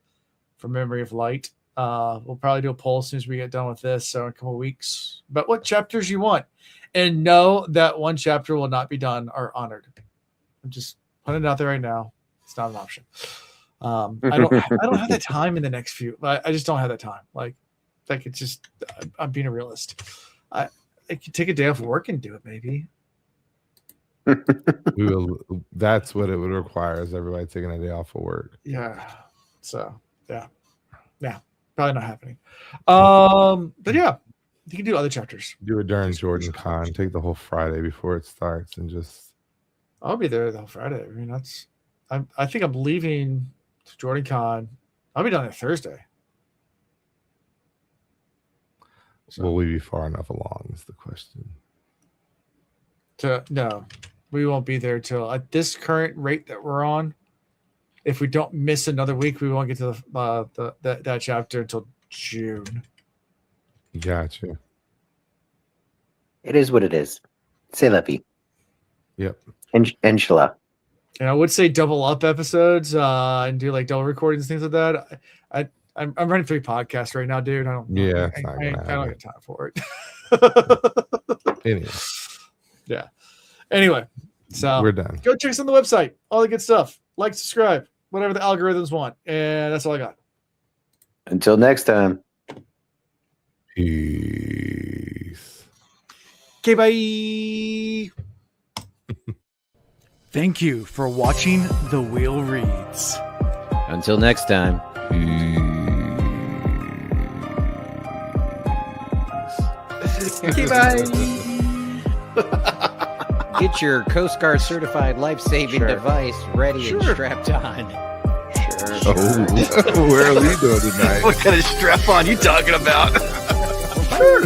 for Memory of Light. We'll probably do a poll as soon as we get done with this, so in a couple of weeks. But what chapters you want, and know that one chapter will not be done or honored. I'm just putting it out there right now. It's not an option. I don't have the time in the next few. I just don't have that time. Like it's just, I'm being a realist. I could take a day off work and do it, maybe. That's what it would require, is everybody taking a day off of work. Yeah. So yeah, probably not happening. But yeah, you can do other chapters. Do it during Jordan Con. Take the whole Friday before it starts and just. I'll be there the whole Friday. I mean, I think I'm leaving to Jordan Con. I'll be down there Thursday. So, will we be far enough along is the question. No, we won't be there till at this current rate that we're on. If we don't miss another week, we won't get to that chapter until June. Gotcha. It is what it is. C'est la vie. Yep. Inshallah. And I would say double up episodes and do like double recordings, things like that. I'm running 3 podcasts right now, dude. I don't have time for it. Anyway. Yeah. Anyway, so we're done. Go check us on the website. All the good stuff. Like, subscribe, whatever the algorithms want. And that's all I got. Until next time. Peace. Okay, bye. Thank you for watching The Wheel Reads. Until next time. Okay, bye. Get your Coast Guard certified life-saving device ready and strapped on. Oh, where are we doing tonight? What kind of strap on you talking about? Sure.